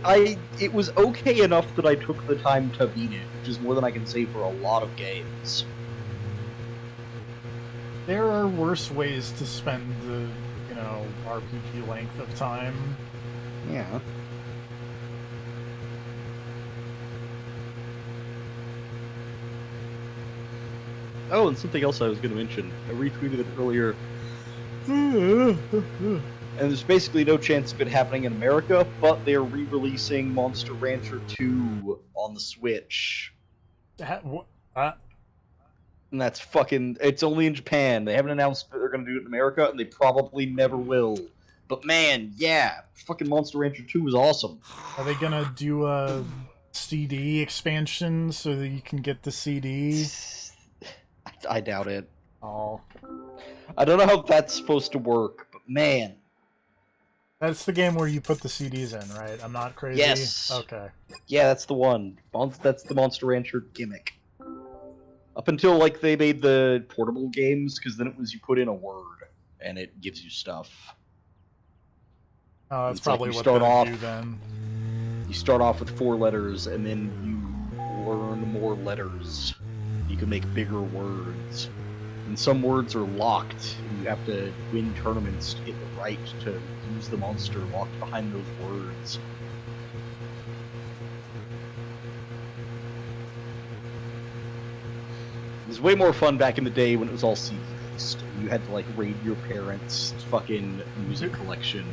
it was okay enough that I took the time to beat it, which is more than I can say for a lot of games. There are worse ways to spend the, RPG length of time. Yeah. Oh, and something else I was going to mention. I retweeted it earlier. And there's basically no chance of it happening in America, but they're re-releasing Monster Rancher 2 on the Switch. And that's fucking... It's only in Japan. They haven't announced that they're going to do it in America, and they probably never will. But man, yeah, fucking Monster Rancher 2 was awesome. Are they gonna do a CD expansion so that you can get the CD? I doubt it. Oh. I don't know how that's supposed to work, but man. That's the game where you put the CDs in, right? I'm not crazy? Yes. Okay. Yeah, that's the one. That's the Monster Rancher gimmick. Up until, like, they made the portable games, because then it was you put in a word, and it gives you stuff. Oh, that's It's like probably you what start they off- do then. You start off with 4 letters, and then you learn more letters. You can make bigger words. And some words are locked, and you have to win tournaments to get the right to use the monster locked behind those words. It was way more fun back in the day when it was all CD-based. You had to, like, raid your parents' fucking music collection.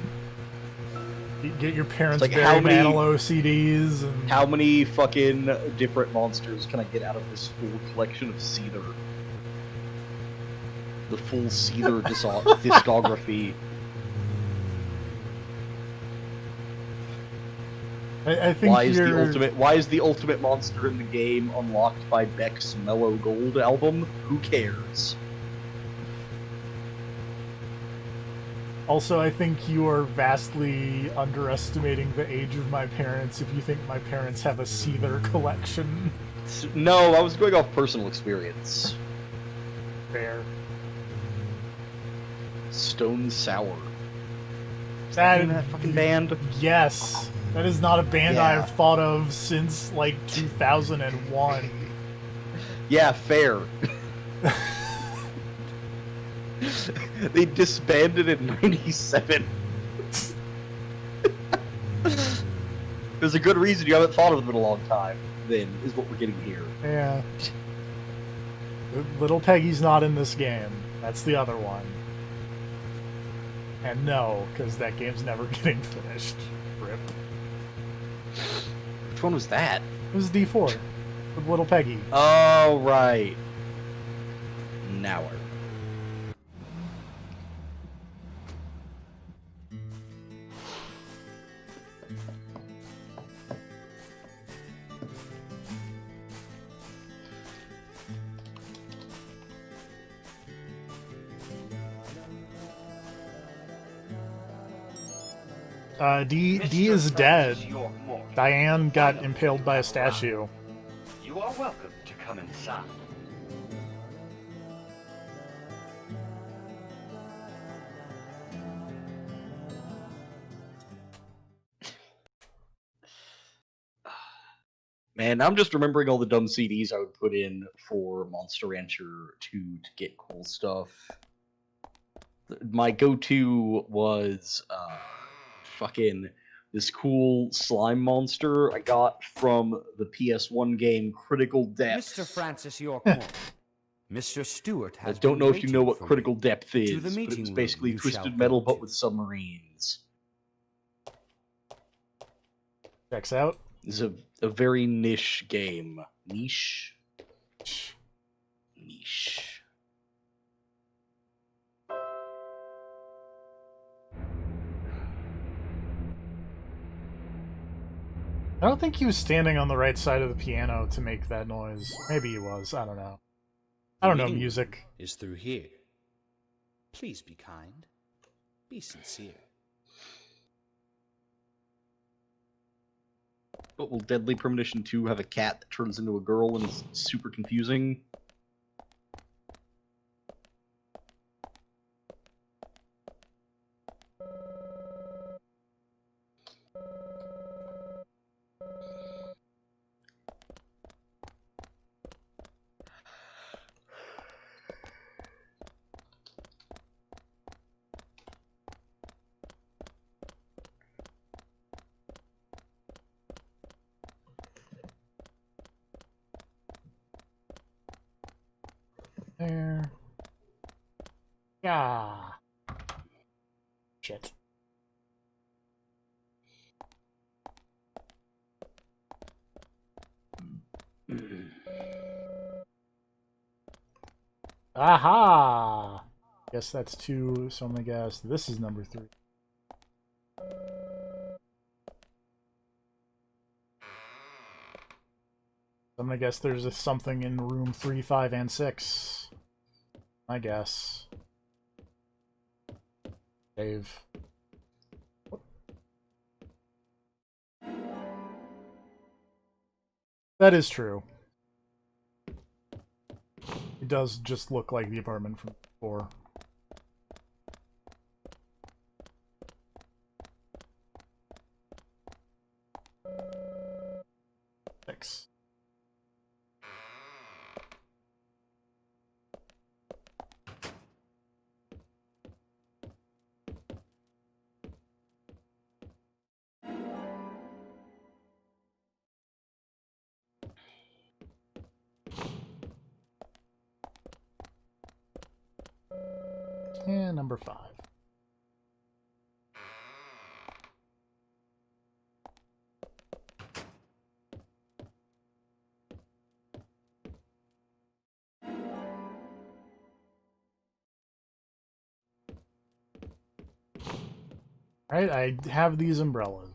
You get your parents' It's like, Barry how many- Manilow CDs. And... How many fucking different monsters can I get out of this full collection of Seether? The full Seether discography. I think Why is the ultimate monster in the game unlocked by Beck's Mellow Gold album? Who cares? Also, I think you are vastly underestimating the age of my parents if you think my parents have a Seether collection. No, I was going off personal experience. Fair. Stone Sour. Is That- that in that fucking band? Yes. That is not a band Yeah. I've thought of since, like, 2001. Yeah, fair. They disbanded in '97. There's a good reason you haven't thought of them in a long time, then, is what we're getting here. Yeah. Little Peggy's not in this game. That's the other one. And no, because that game's never getting finished. Rip. Which one was that? It was D4 with Little Peggy. Oh, right. Now I remember. D is dead. Diane got impaled by a statue. You are welcome to come inside. Man, I'm just remembering all the dumb CDs I would put in for Monster Rancher 2 to get cool stuff. My go-to was fucking this cool slime monster I got from the PS1 game Critical Depth. Mr. Francis Yorkmore, Mr. Stewart I has don't been know if you know waiting what for Critical me. Depth To is, the but it meeting was room basically you Twisted shall Metal go but to. with submarines. Checks out. It's a very niche game. Niche. I don't think he was standing on the right side of the piano to make that noise. Maybe he was. I don't know. I don't know music. Is through here. Please be kind. Be sincere. But will Deadly Premonition 2 have a cat that turns into a girl and is super confusing? There. Yeah. Shit. Aha! Guess that's 2, so I'm gonna guess this is number 3. I'm gonna guess there's something in room 3, 5, and 6. I guess. Dave. That is true. It does just look like the apartment from before. Six. And number 5. Alright, I have these umbrellas.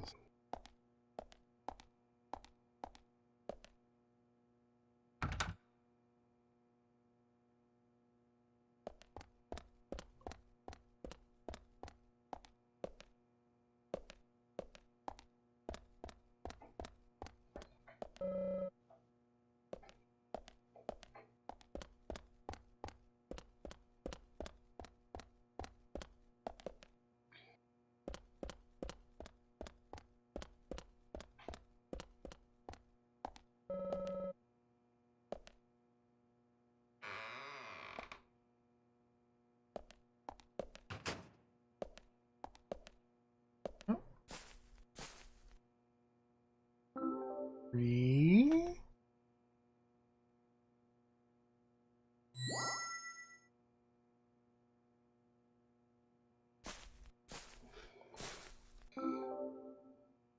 Three.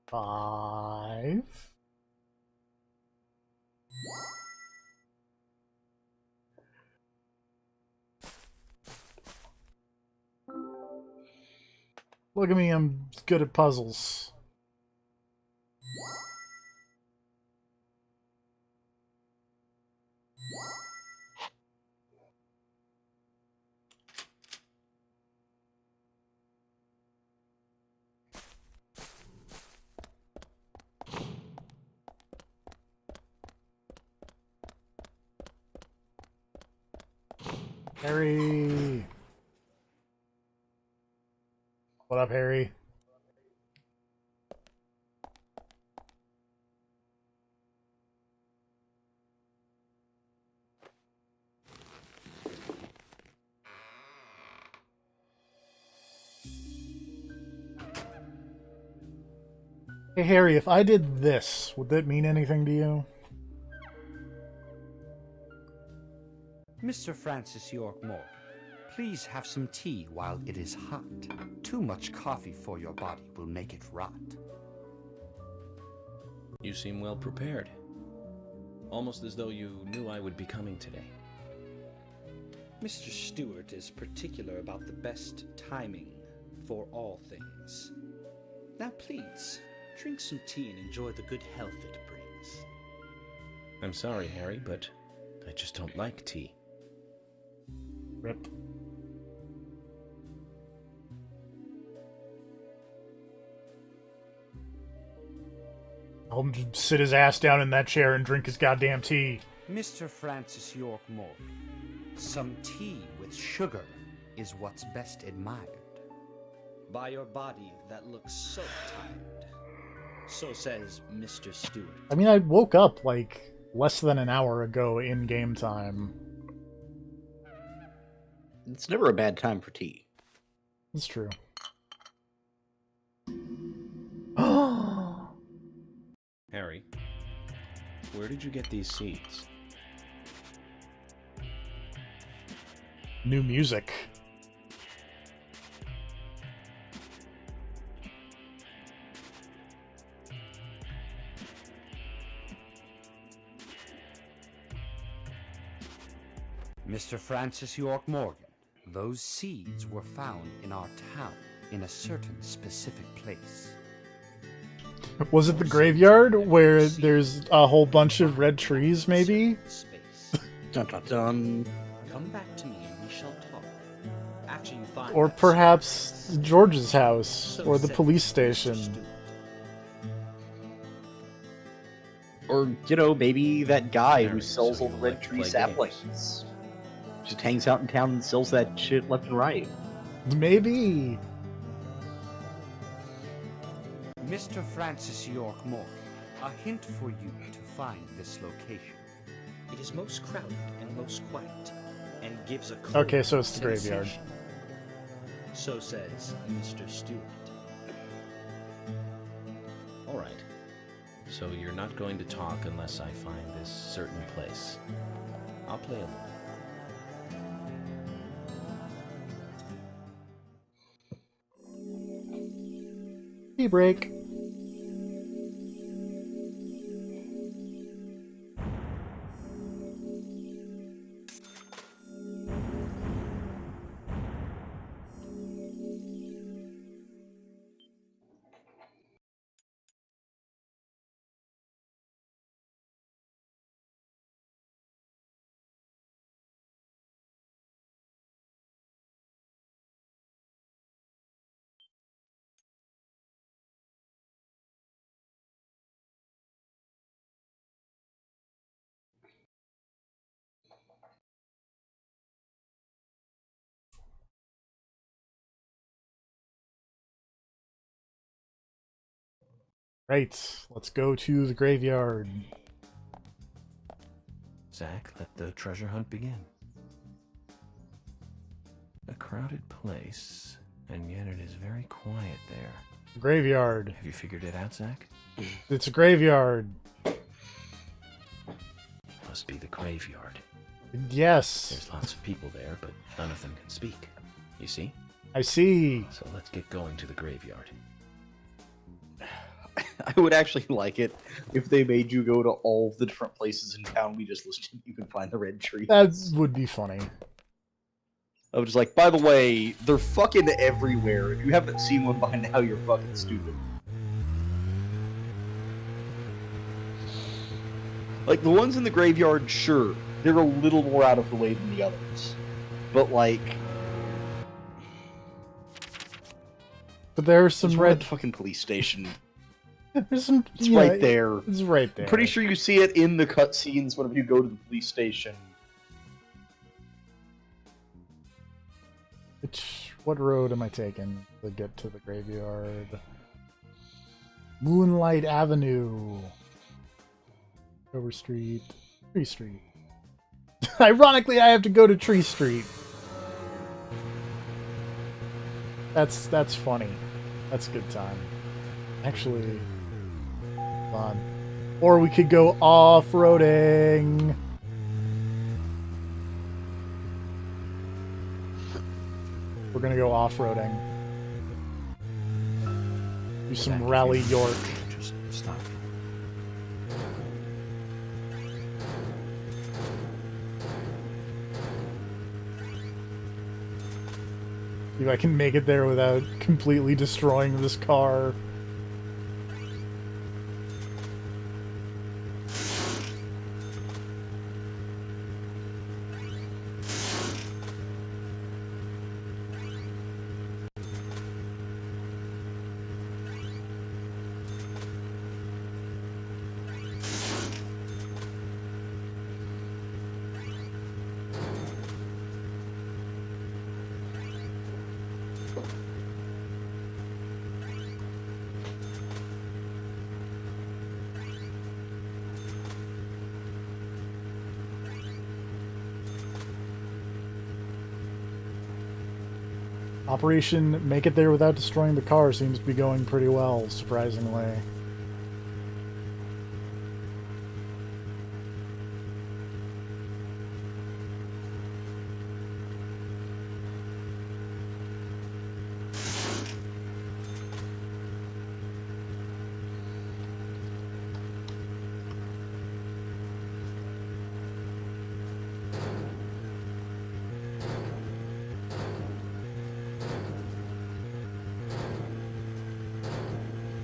Five. Look at me, I'm good at puzzles. Harry. What up, Harry? Hey, Harry, if I did this, would that mean anything to you? Mr. Francis York Morgan, please have some tea while it is hot. Too much coffee for your body will make it rot. You seem well prepared. Almost as though you knew I would be coming today. Mr. Stewart is particular about the best timing for all things. Now please, drink some tea and enjoy the good health it brings. I'm sorry, Harry, but I just don't like tea. Rip. I'll sit his ass down in that chair and drink his goddamn tea. Mr. Francis York Morgan, some tea with sugar is what's best admired by your body that looks so tired. So says Mr. Stewart. I mean, I woke up like less than an hour ago in game time. It's never a bad time for tea. It's true. Harry, where did you get these seeds? New music. Mr. Francis York Morgan, those seeds were found in our town in a certain specific place. Was it the graveyard where there's a whole bunch of red trees, maybe? Space. Dun dun dun. Come back to me and we shall talk after you find Or us. perhaps George's house, So or the said police Mr. station. Stewart. Or, you know, maybe that guy who Mary, sells so all you the like red to tree play saplings. Just hangs out in town and sells that shit left and right. Maybe. Mr. Francis York Morgan, a hint for you to find this location. It is most crowded and most quiet, and gives a cold Okay, so it's the graveyard. sensation. So says Mr. Stewart. All right. So you're not going to talk unless I find this certain place. I'll play along. Tea break. Right, let's go to the graveyard. Zach, let the treasure hunt begin. A crowded place, and yet it is very quiet there. Graveyard. Have you figured it out, Zach? It's a graveyard. Must be the graveyard. Yes, There's lots of people there, but none of them can speak. You see? I see. So let's get going to the graveyard. I would actually like it if they made you go to all of the different places in town we just listed. You can find the red trees. That would be funny. I was just like, by the way, they're fucking everywhere. If you haven't seen one by now, you're fucking stupid. Like, the ones in the graveyard, sure, they're a little more out of the way than the others. But, like... But there's some There's red. red fucking police station. There's some. It's yeah, right there. It's right there. I'm pretty sure you see it in the cutscenes whenever you go to the police station. What road am I taking to get to the graveyard? Moonlight Avenue. Over Street. Tree Street. Ironically, I have to go to Tree Street. That's funny. That's a good time. Actually, hold on. Or we could go off-roading. We're gonna go off-roading. Do some Zach, Rally if you- York. Just stop. See if I can make it there without completely destroying this car. Operation Make It There Without Destroying the Car seems to be going pretty well, surprisingly.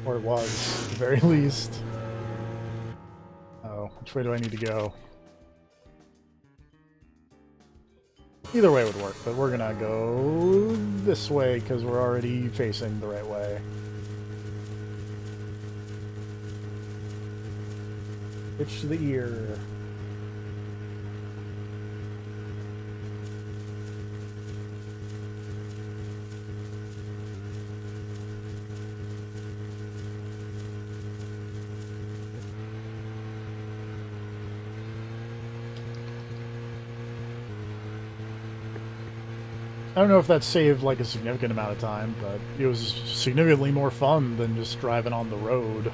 Or it was, at the very least. Oh, which way do I need to go? Either way would work, but we're gonna go this way because we're already facing the right way. Itch to the ear. I don't know if that saved like a significant amount of time, but it was significantly more fun than just driving on the road.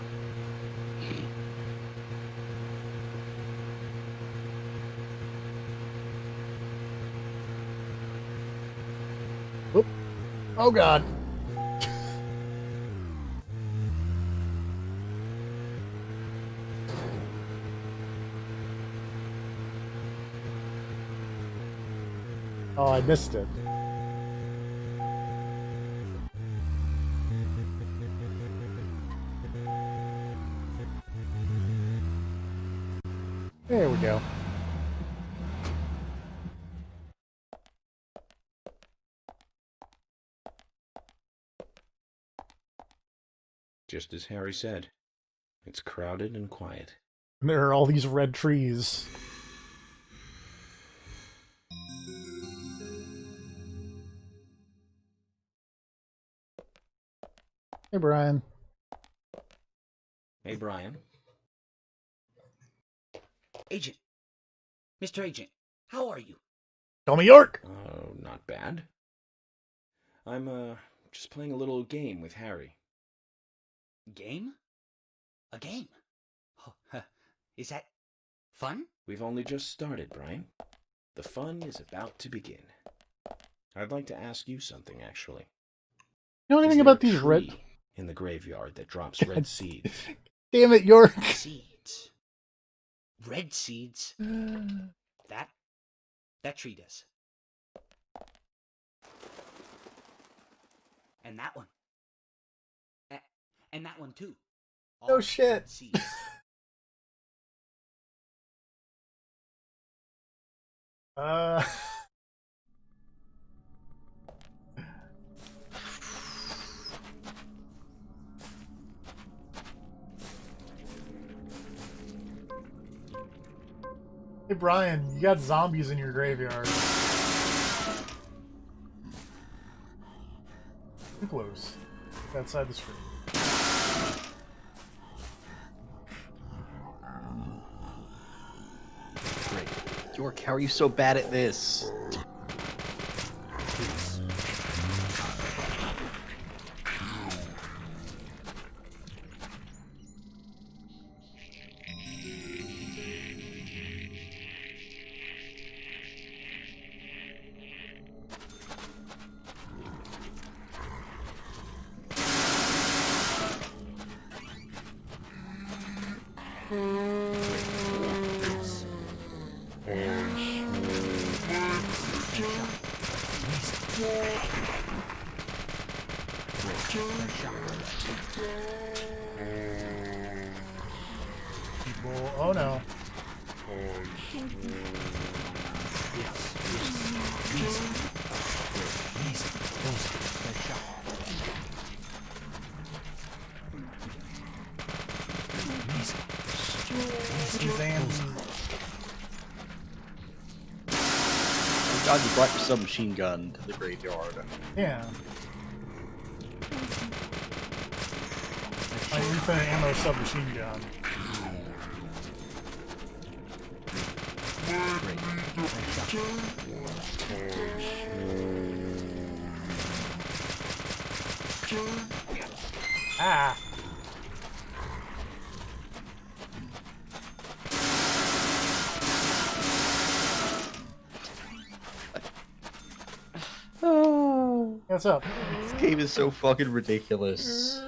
Oop. Oh god. Oh, I missed it. There we go. Just as Harry said, it's crowded and quiet. There are all these red trees. Hey, Brian. Hey, Brian. Agent. Mr. Agent, how are you? Call me York! Oh, not bad. I'm, just playing a little game with Harry. Game? A game? Oh, is that fun? We've only just started, Brian. The fun is about to begin. I'd like to ask you something, actually. You know anything about these red... in the graveyard that drops red seeds? Damn it, York! Seeds. Red seeds? That tree does. And that one. And that one too. No shit. Seeds. Hey, Brian, you got zombies in your graveyard. Too close. Outside the screen. Great. York, how are you so bad at this? Oh no. Oh god, you brought your submachine gun to the graveyard. Yeah. My infinite ammo submachine gun. Ah! Oh, What's up? this game is so fucking ridiculous.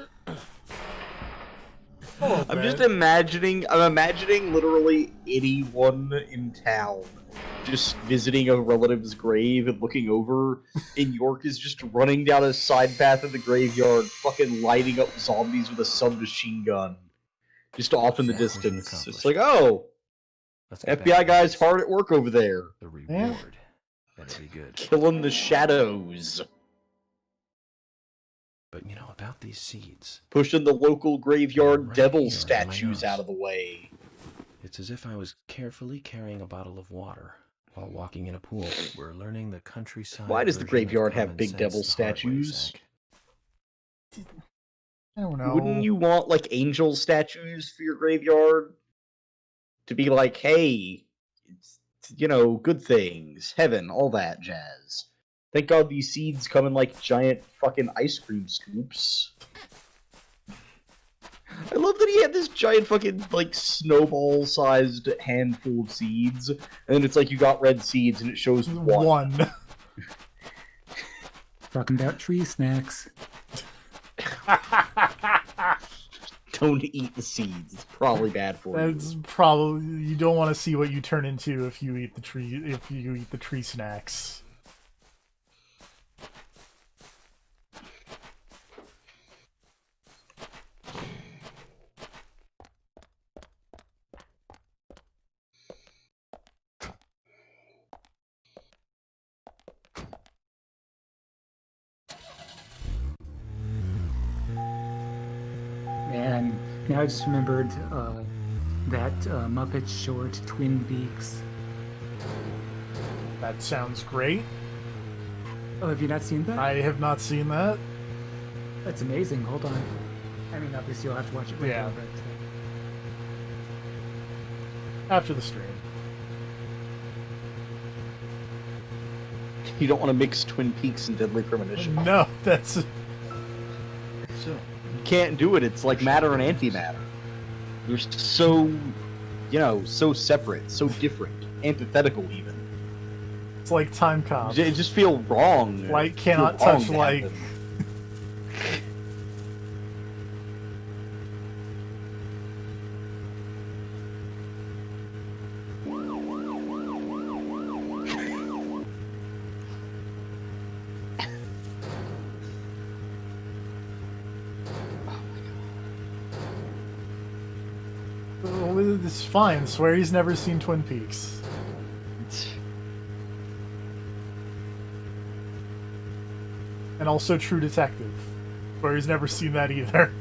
Hello, I'm Brad. just imagining literally anyone in town just visiting a relative's grave and looking over, and York is just running down a side path in the graveyard, fucking lighting up zombies with a submachine gun. Just off in the distance. It's like, oh! Let's get FBI back to guy's this. hard at work over there. The reward. and it'll be good. Killing the shadows. But you know about these seeds? Pushing the local graveyard Right devil here under my statues nose. out of the way. It's as if I was carefully carrying a bottle of water while walking in a pool. We're learning the countryside. Why does the version of graveyard have common big sense devil the hard way, statues? Zach. I don't know. Wouldn't you want, like, angel statues for your graveyard? To be like, hey, it's, you know, good things, heaven, all that jazz. Thank God these seeds come in, like, giant fucking ice cream scoops. I love that he had this giant fucking, like, snowball-sized handful of seeds, and then it's like you got red seeds and it shows one. Talking about tree snacks. Don't eat the seeds. It's probably bad for you. That's probably, you don't want to see what you turn into if you eat the tree snacks. And now I just remembered that Muppet short, Twin Peaks. That sounds great. Oh, have you not seen that? I have not seen that. That's amazing. Hold on. I mean, obviously you'll have to watch it later, Yeah. but... After the stream. You don't want to mix Twin Peaks and Deadly Premonition. No, that's... So, You can't do it. It's like matter and antimatter. You're so, you know, so separate, so different, antithetical even. It's like Time Cop. It just feel wrong. Light Feel cannot wrong touch to light. happen. Oh, it's fine. Swear he's never seen Twin Peaks. And also True Detective. Swear he's never seen that either.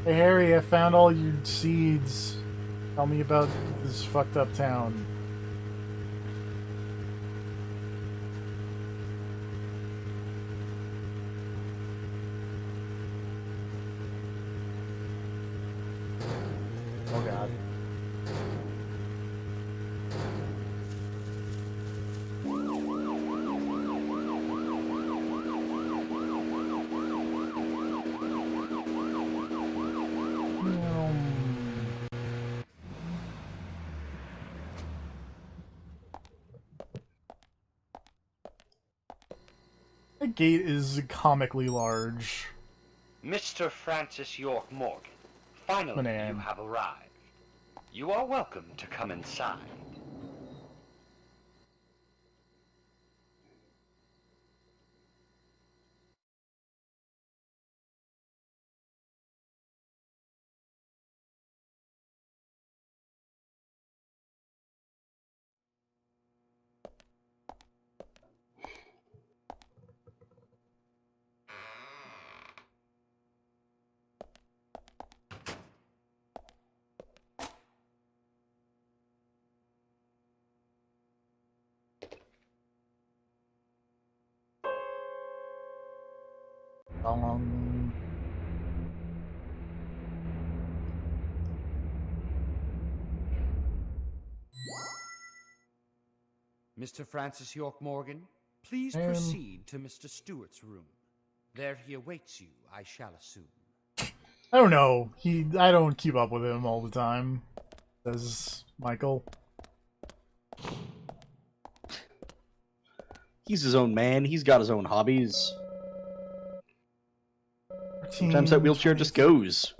Hey Harry, I found all your seeds. Tell me about this fucked up town. Oh god. The gate is comically large. Mr. Francis York Morgan, finally Manan. you have arrived. You are welcome to come inside. Um, Mr. Francis York Morgan, please And- proceed to Mr. Stewart's room. There he awaits you, I shall assume. I don't know. I don't keep up with him all the time. Says Michael. He's his own man. He's got his own hobbies. Sometimes that wheelchair just goes.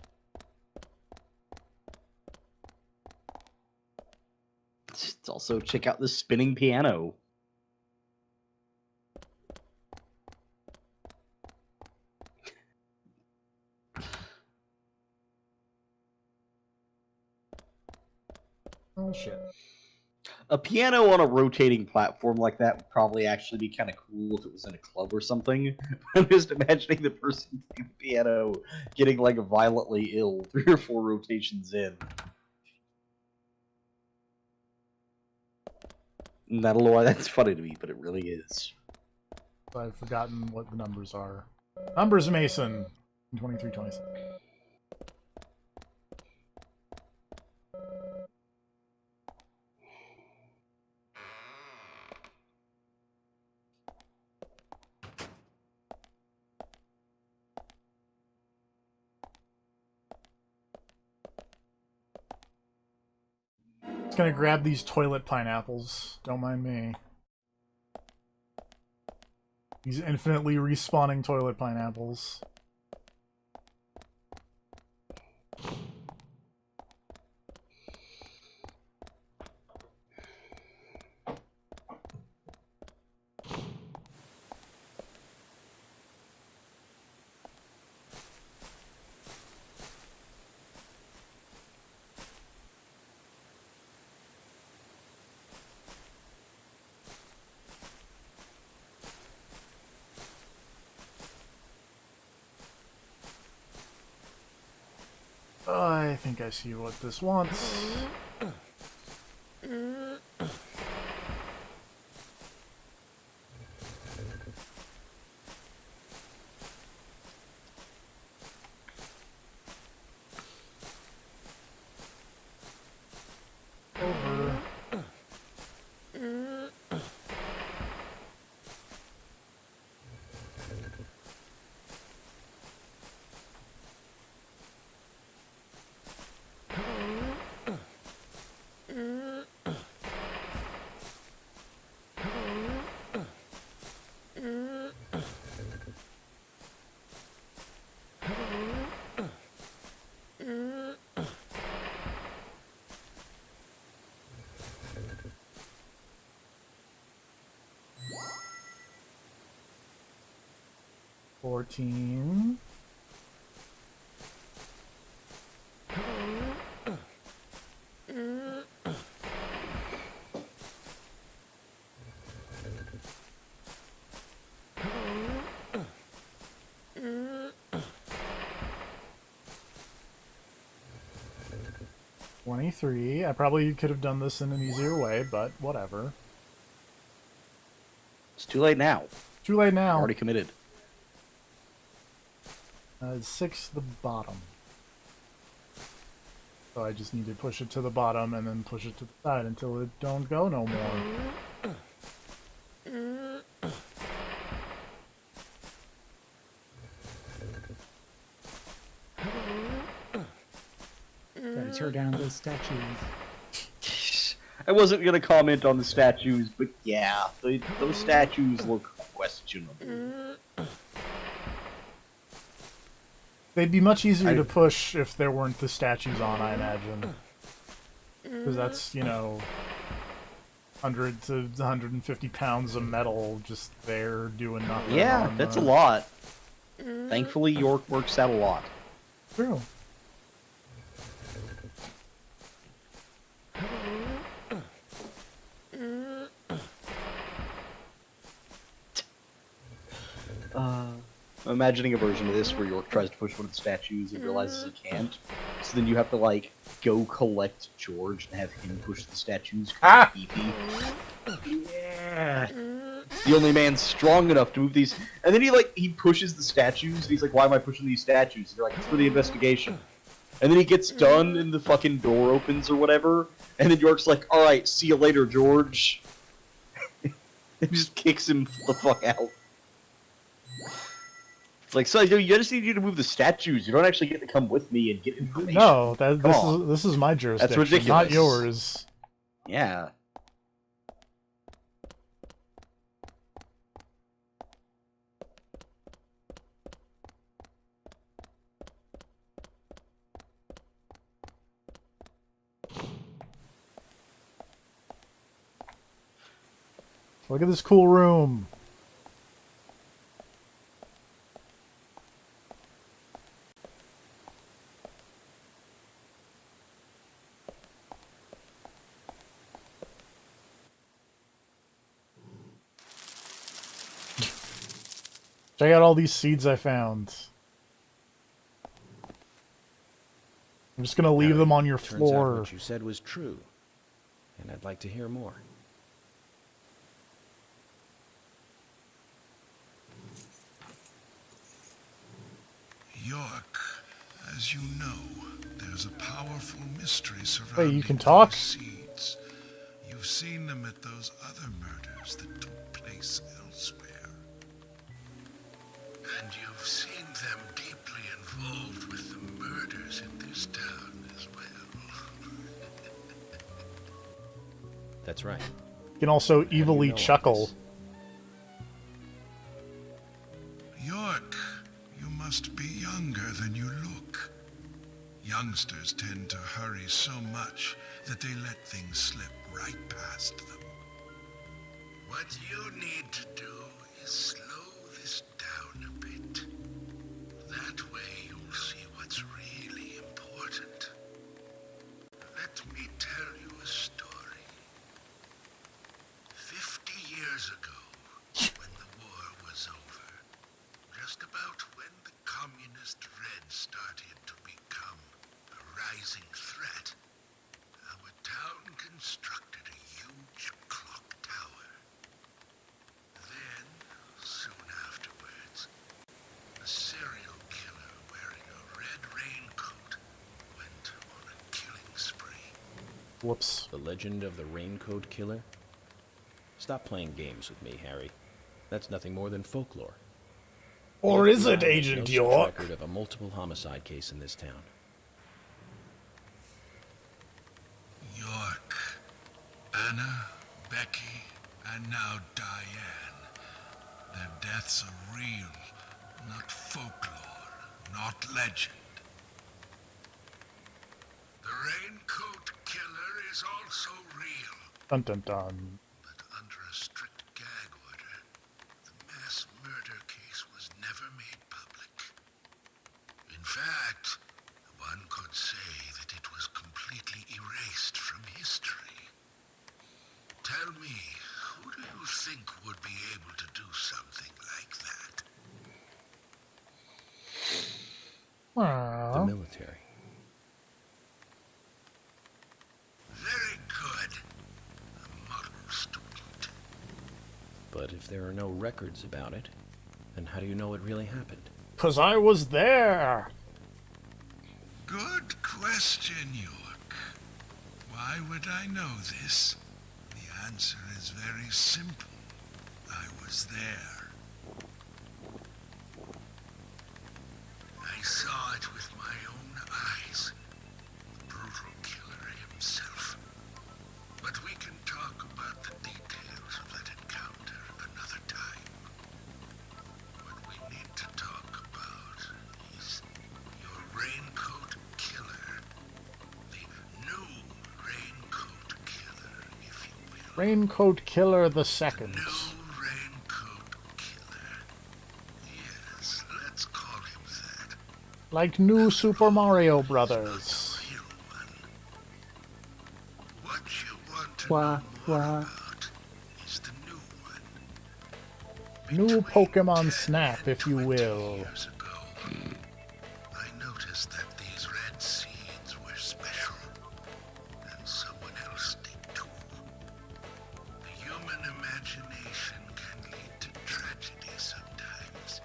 Let's also check out this spinning piano. Oh shit. A piano on a rotating platform like that would probably actually be kind of cool if it was in a club or something. I'm just imagining the person playing the piano getting like violently ill 3 or 4 rotations in. And I don't know why that's funny to me, but it really is. I've forgotten what the numbers are. Numbers, Mason. 23-27. Just gonna grab these toilet pineapples. Don't mind me. These infinitely respawning toilet pineapples. I think I see what this wants. Over. $14. $23. I probably could have done this in an easier way, but whatever. It's too late now. Too late now. Already committed. 6 the bottom. So I just need to push it to the bottom and then push it to the side until it don't go no more. Gotta tear down those statues. I wasn't gonna comment on the statues, but yeah, those statues look questionable. They'd be much easier to push if there weren't the statues on, I imagine. Because that's, you know, 100 to 150 pounds of metal just there doing nothing. Yeah, that's a lot. Thankfully, York works out a lot. True. I'm imagining a version of this where York tries to push one of the statues and realizes he can't. So then you have to, like, go collect George and have him push the statues. Ah! Beefy. Yeah. The only man strong enough to move these. And then he pushes the statues, and he's like, why am I pushing these statues? And they're like, it's for the investigation. And then he gets done, and the fucking door opens or whatever. And then York's like, alright, see you later, George. It just kicks him the fuck out. It's like, so you just need you to move the statues. You don't actually get to come with me and get information. No, this is my jurisdiction, ridiculous. not yours. Yeah. Look at this cool room. Check out all these seeds I found. I'm just gonna leave them on your Turns out floor. what you said was true, and I'd like to hear more. York, as you know, there's a powerful mystery surrounding Wait, you can talk? those seeds. You've seen them at those other murders that took place elsewhere. And you've seen them deeply involved with the murders in this town as well. That's right. You can also How do you evilly know all chuckle. this? York, you must be younger than you look. Youngsters tend to hurry so much that they let things slip right past them. What you need to do is slow this down a bit. That way you'll see what's really important. Let me tell you a story. 50 years ago, when the war was over, just about when the communist Red started to become a rising threat, our town constructed a huge clock tower. Then, soon afterwards, a serial killer wearing a red raincoat went on a killing spree. Whoops. The legend of the Raincoat Killer? Stop playing games with me, Harry. That's nothing more than folklore. Or The is it, FBI has Agent no such York? record of a multiple homicide case in this town. York, Anna, Becky, and now Diane. Their deaths are real, not folklore, not legend. The Raincoat Killer is also real, Dun dun dun. but under a strict gag order, the mass murder case was never made public. In fact, one could say that it was completely erased from history. Tell me, who do you think would be able to do something like that? The Aww. military. Very good. A model student. But if there are no records about it, then how do you know it really happened? 'Cause I was there! Good question, York. Why would I know this? The answer is very simple. I was there. I saw it with my own eyes. The brutal killer himself. But we can talk about the details of that encounter another time. What we need to talk about is your Raincoat Killer. The new Raincoat Killer, if you will. Raincoat Killer the Second. New Raincoat Killer. Yes, let's call him that. Like New Super Mario Brothers. The real one. What you want to Wah, know more wah. about is the new one. New Between Pokemon 10 Snap, and if you 20 will. years ago, I noticed that these red seeds were special, and someone else did too. The human imagination can lead to tragedy sometimes.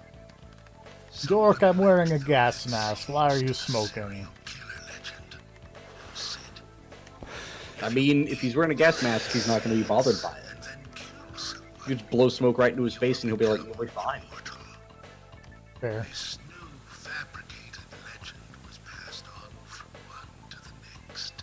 York, I'm wearing a Someone gas like mask. the Why are seeds you of a smoking? serial killer legend who said, I mean, if he's wearing a gas mask, he's not going to be bothered by it. and then kill someone. You just blow smoke right into his face, and he'll be like, "You'll be fine." Fair. This new fabricated legend was passed on from one to the next,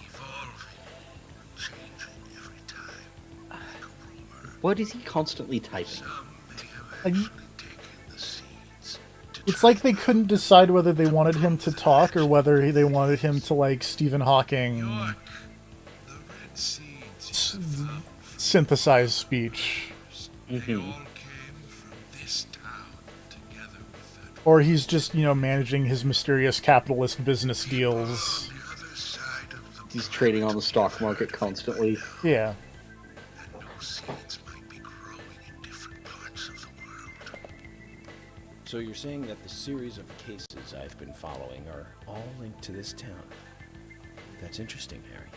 evolving and changing every time, like a rumor. What is he constantly typing? Some may have Like, actually taken the seeds to it's try like they couldn't decide whether they wanted him to talk or whether they wanted him to, like, Stephen Hawking York. The red seeds you have found synthesize speech. they all came from this town together with that Or he's just, you know, managing his mysterious capitalist business deals. on the other side of the He's trading on the stock market constantly. Yeah. and no seeds might be growing in different parts of the world. So you're saying that the series of cases I've been following are all linked to this town? That's interesting, Harry.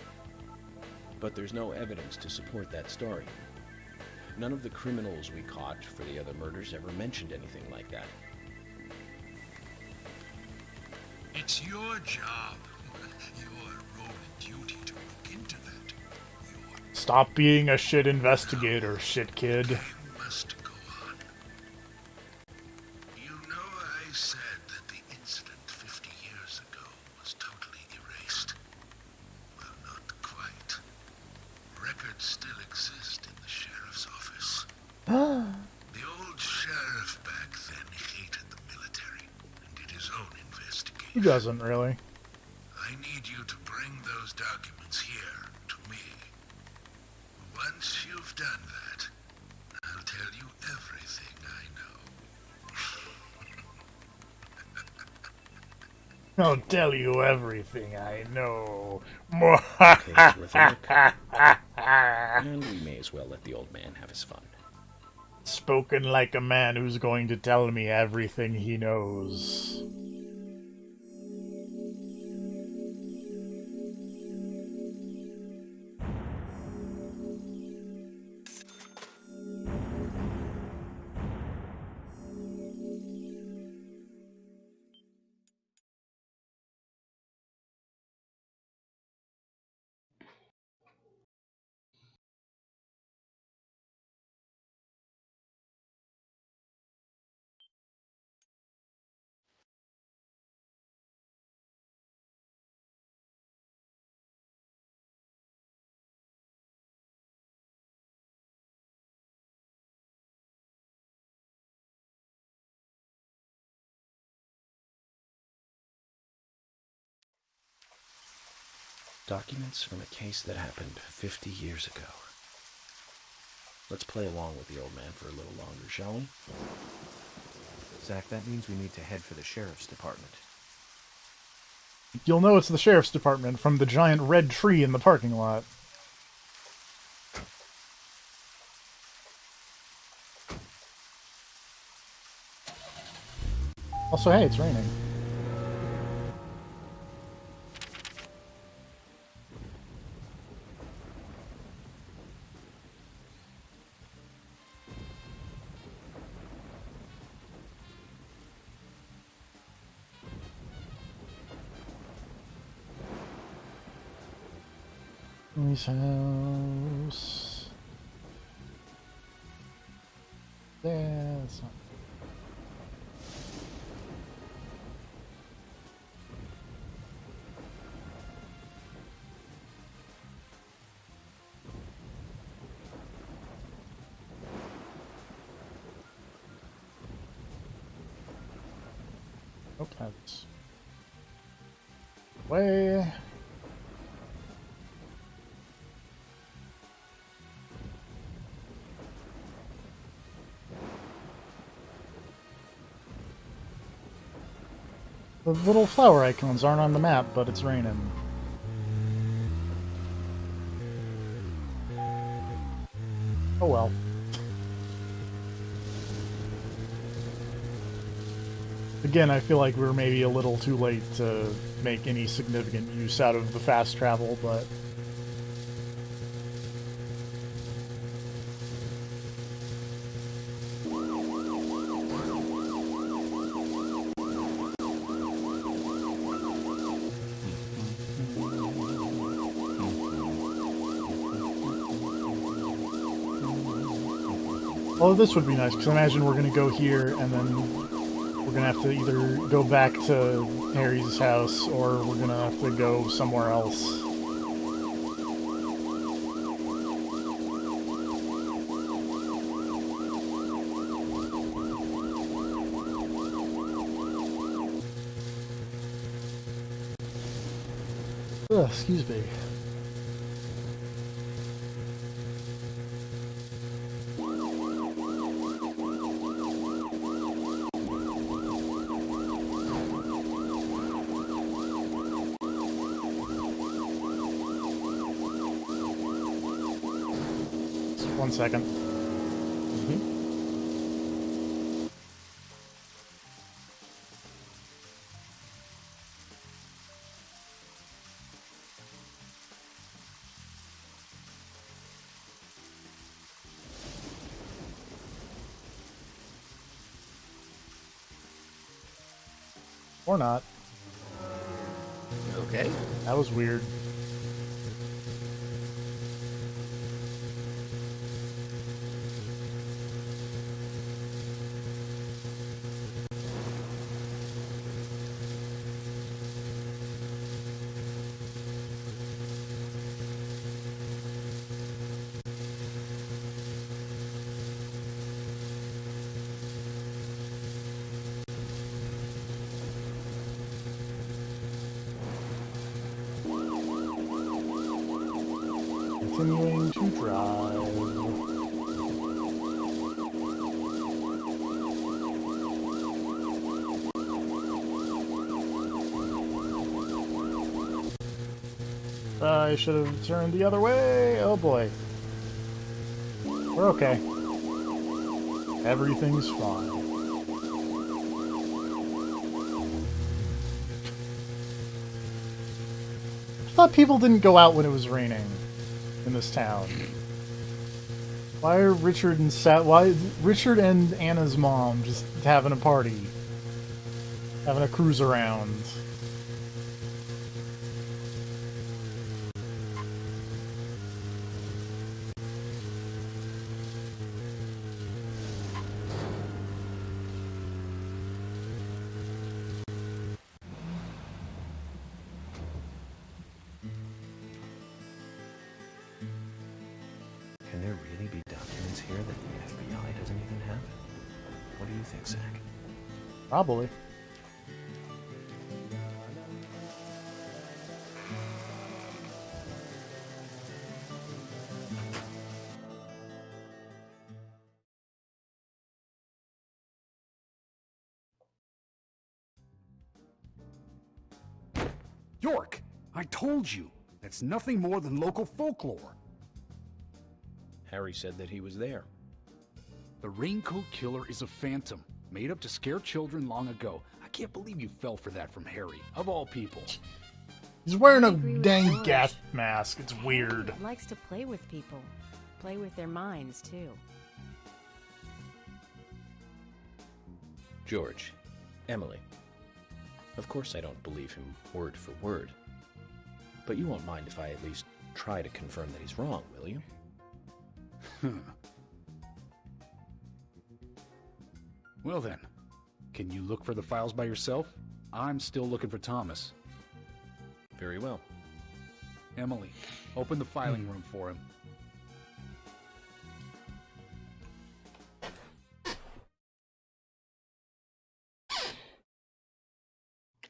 But there's no evidence to support that story. None of the criminals we caught for the other murders ever mentioned anything like that. It's your job, your role and duty to look into that. Your Stop being a shit investigator, shit kid. game must go on. You know I said that the incident 50 years ago was totally erased. Well, not quite. Records still exist in the sheriff's office. The old sheriff back then hated the military and did his own investigation. He doesn't really. I need you to bring those documents here to me. Once you've done that, I'll tell you everything I know. I'll tell you everything I know. Okay, it's worth a look. And we may as well let the old man have his fun. Spoken like a man who's going to tell me everything he knows. Documents from a case that happened 50 years ago. Let's play along with the old man for a little longer, shall we? Zach, that means we need to head for the sheriff's department. You'll know it's the sheriff's department from the giant red tree in the parking lot. Also, hey, it's raining. His house. That's not. Nope, that's way. The little flower icons aren't on the map, but it's raining. Oh well. Again, I feel like we're maybe a little too late to make any significant use out of the fast travel, but... Oh, this would be nice, because imagine we're going to go here, and then we're going to have to either go back to Harry's house, or we're going to have to go somewhere else. Ugh, excuse me. Just 1 second. Or not. Okay. That was weird. Continuing to drive. I should have turned the other way. Oh boy. We're okay. Everything's fine. I thought people didn't go out when it was raining in this town. Why are Richard and Anna's mom just having a party? Having a cruise around? Can there really be documents here that the FBI doesn't even have? What do you think, Zach? Probably. York, I told you. That's nothing more than local folklore. Harry said that he was there. The Raincoat Killer is a phantom, made up to scare children long ago. I can't believe you fell for that from Harry, of all people. He's wearing I a agree with dang George. gas mask. It's weird. He likes to play with people. Play with their minds, too. George, Emily. Of course I don't believe him word for word. But you won't mind if I at least try to confirm that he's wrong, will you? Well then, can you look for the files by yourself? I'm still looking for Thomas. Very well. Emily, open the filing room for him.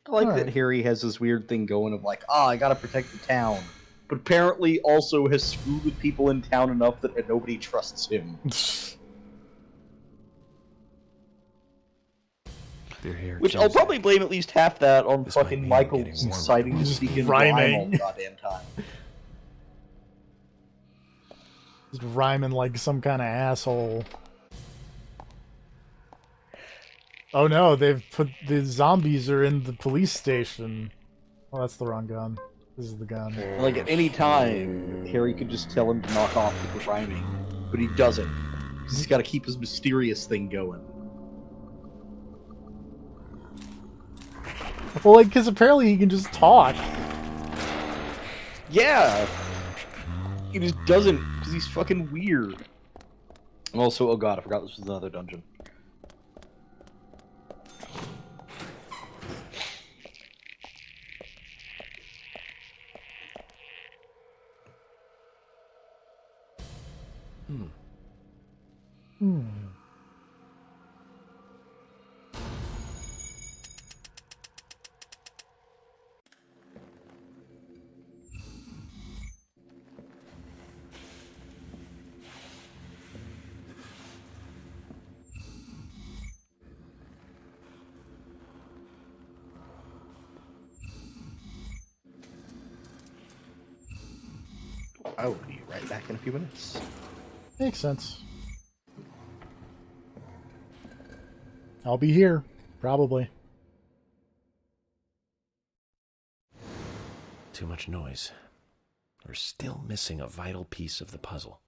I like Alright. that Harry has this weird thing going of like, I gotta protect the town. But apparently also has screwed with people in town enough that nobody trusts him. They're here. Which I'll probably blame at least half that on This might fucking mean Michael we're getting warmer. deciding to Just speak in rhyme all rhyming. the goddamn time. Just rhyming like some kind of asshole. Oh no, they've put the zombies are in the police station. Oh, that's the wrong gun. This is the gun. Like at any time, Harry could just tell him to knock off with the rhyming, but he doesn't. 'Cause he's got to keep his mysterious thing going. Well, like, because apparently he can just talk. Yeah, he just doesn't because he's fucking weird. And also, oh god, I forgot this was another dungeon. I will be right back in a few minutes. Makes sense. I'll be here, probably. Too much noise. We're still missing a vital piece of the puzzle.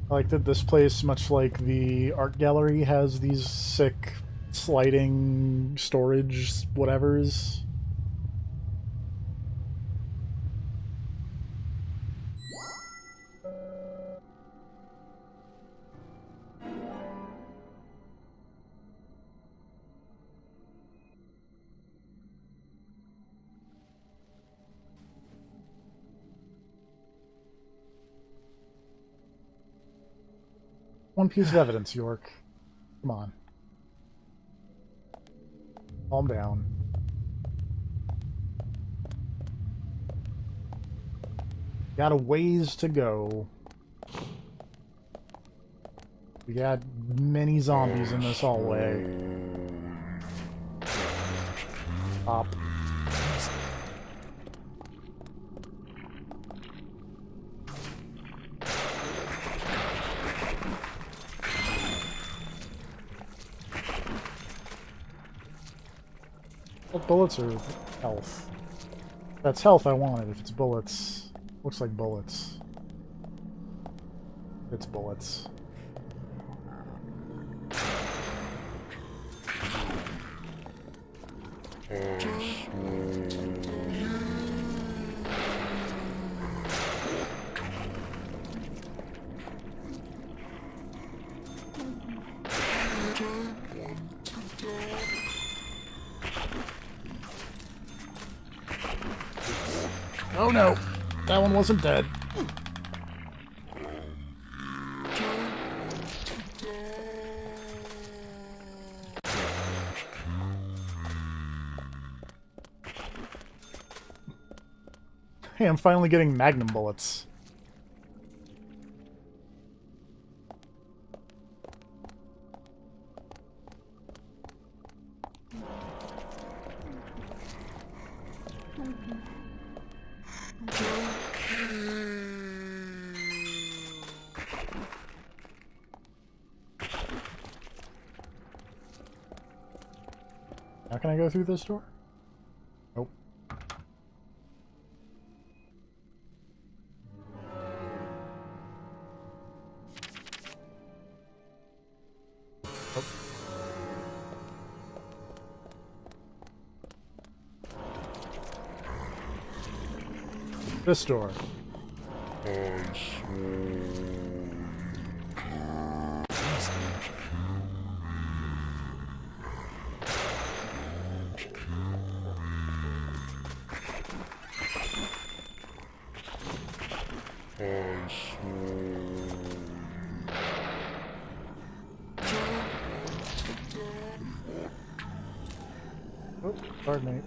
I like that this place, much like the art gallery, has these sick sliding storage whatevers. One piece of evidence, York. Come on. Calm down. Got a ways to go. We got many zombies in this hallway. Pop. What bullets or health? That's health I wanted. If it's bullets, looks like bullets. It's bullets. Oh no, that one wasn't dead. Hey, I'm finally getting magnum bullets. Now can I go through this door? Nope. This door. Oh, pardon me.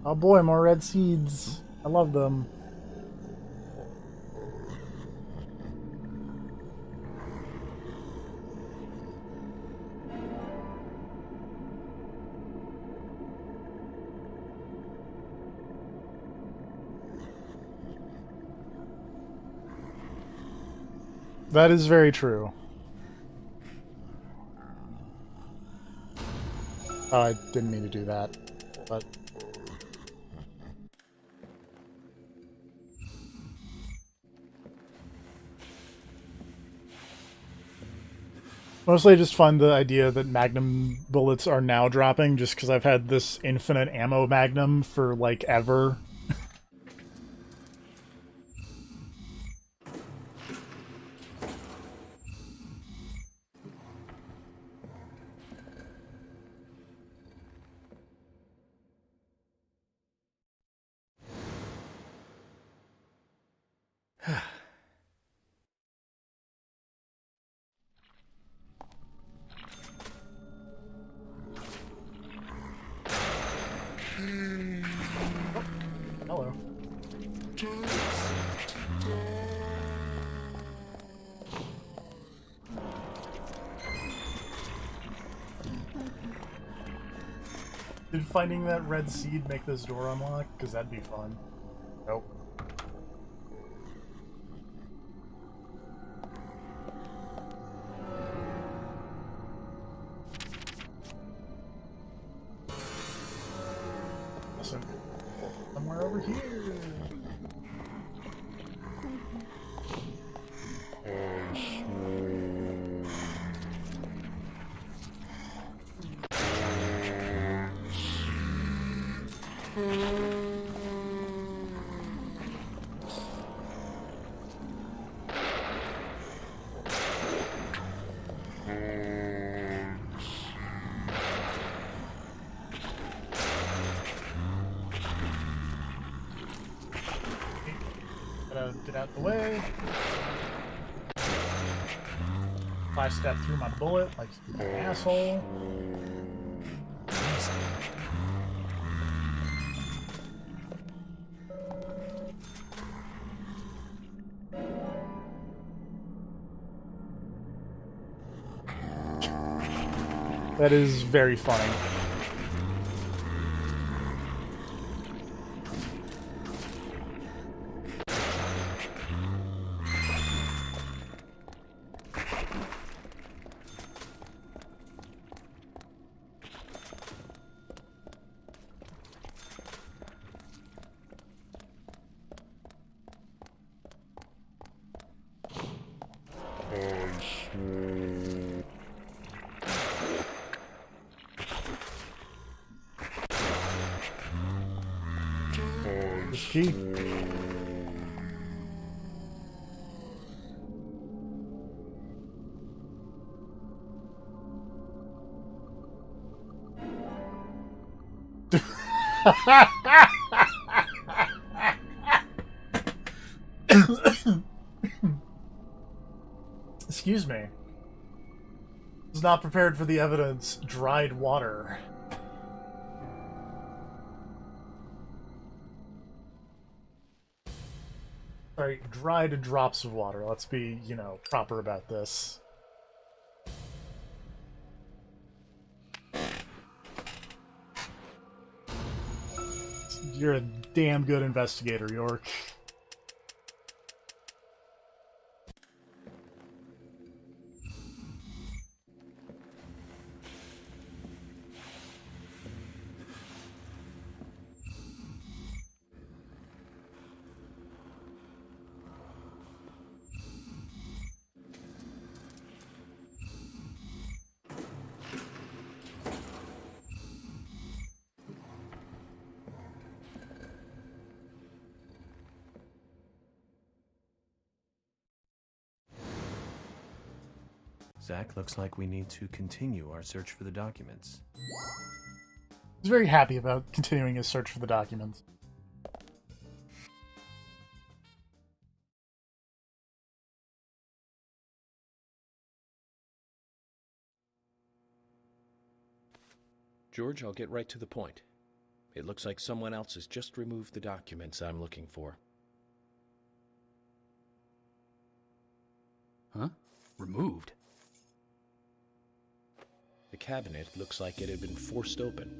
Oh boy, more red seeds. I love them. That is very true. Oh, I didn't mean to do that, but... Mostly I just find the idea that Magnum bullets are now dropping just because I've had this infinite ammo Magnum for, like, ever. Hello. Did finding that red seed make this door unlock? Because that'd be fun. Nope. Listen. Somewhere over here. Get out the way. If I step through my bullet like an asshole. That is very funny. This key. Excuse me. Was not prepared for the evidence. Dried water. Sorry, dried drops of water. Let's be, you know, proper about this. You're a damn good investigator, York. Zach, looks like we need to continue our search for the documents. He's very happy about continuing his search for the documents. George, I'll get right to the point. It looks like someone else has just removed the documents I'm looking for. Huh? Removed? The cabinet looks like it had been forced open.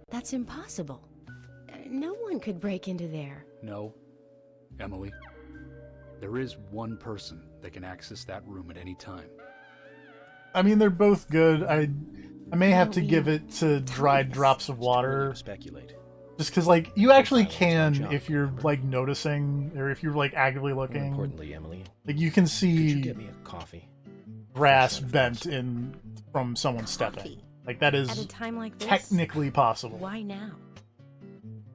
That's impossible. No one could break into there. No. Emily, there is one person that can access that room at any time. I mean, they're both good. I may have to give it to dried drops of water. Just because, like, you actually can, if you're, like, noticing, or if you're, like, actively looking. More importantly, Emily, like, you can see could you get me a coffee? grass bent in from someone stepping. Like, that is At a time like this, technically possible. why now?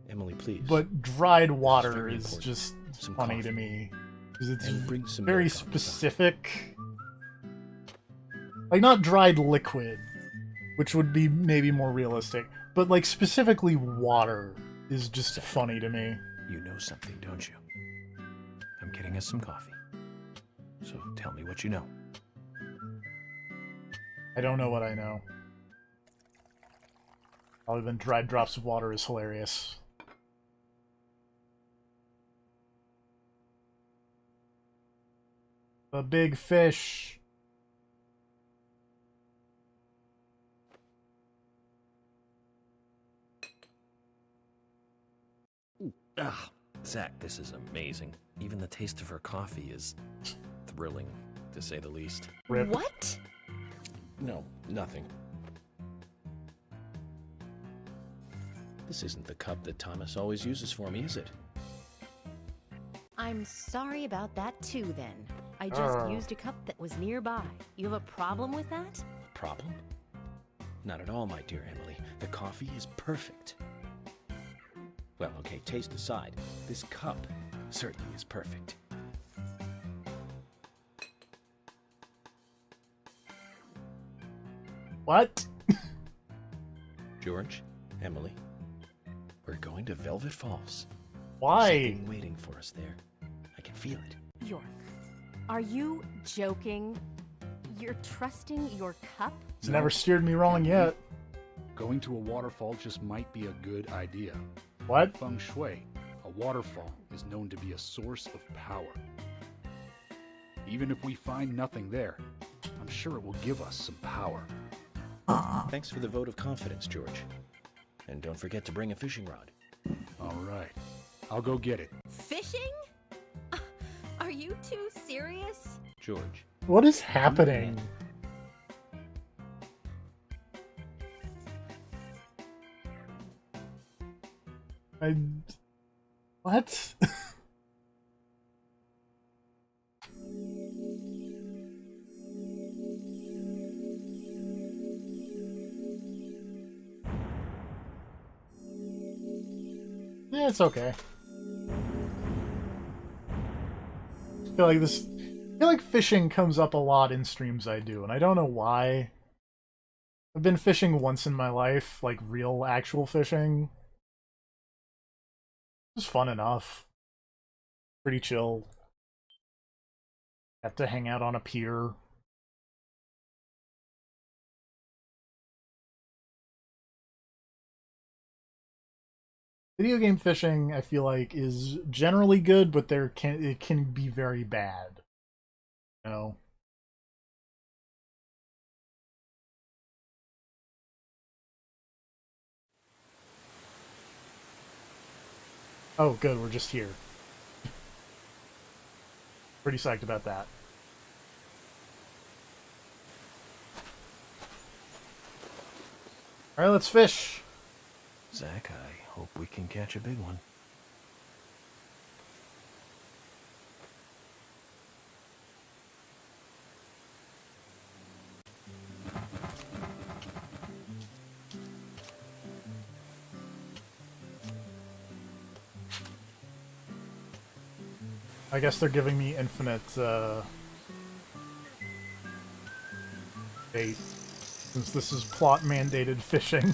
Emily, please. But dried water very is important. just Some funny coffee. to me. Because it's And bring some very milk on the side. specific. Like, not dried liquid, which would be maybe more realistic, but, like, specifically water is just funny to me. You know something, don't you? I'm getting us some coffee. So tell me what you know. I don't know what I know. Other than dried drops of water is hilarious. The big fish. Ah, Zach, this is amazing. Even the taste of her coffee is thrilling, to say the least. Rip. What? No, nothing. This isn't the cup that Thomas always uses for me, is it? I'm sorry about that too, then. I just used a cup that was nearby. You have a problem with that? Problem? Not at all, my dear Emily. The coffee is perfect. Well, okay, taste aside, this cup certainly is perfect. What? George, Emily, we're going to Velvet Falls. Why? There's something waiting for us there. I can feel it. York, are you joking? You're trusting your cup? It's never steered me wrong yet. Going to a waterfall just might be a good idea. What? In Feng Shui, a waterfall is known to be a source of power. Even if we find nothing there, I'm sure it will give us some power. Thanks for the vote of confidence, George. And don't forget to bring a fishing rod. All right. I'll go get it. Fishing? Are you too serious? George. What is happening? What? Yeah, it's okay. I feel like fishing comes up a lot in streams I do, and I don't know why. I've been fishing once in my life, like real actual fishing. It was fun enough. Pretty chill. Got to hang out on a pier. Video game fishing, I feel like, is generally good, but it can be very bad. You know? Oh, good, we're just here. Pretty psyched about that. Alright, let's fish! Zach, I hope we can catch a big one. I guess they're giving me infinite, bait, since this is plot-mandated fishing.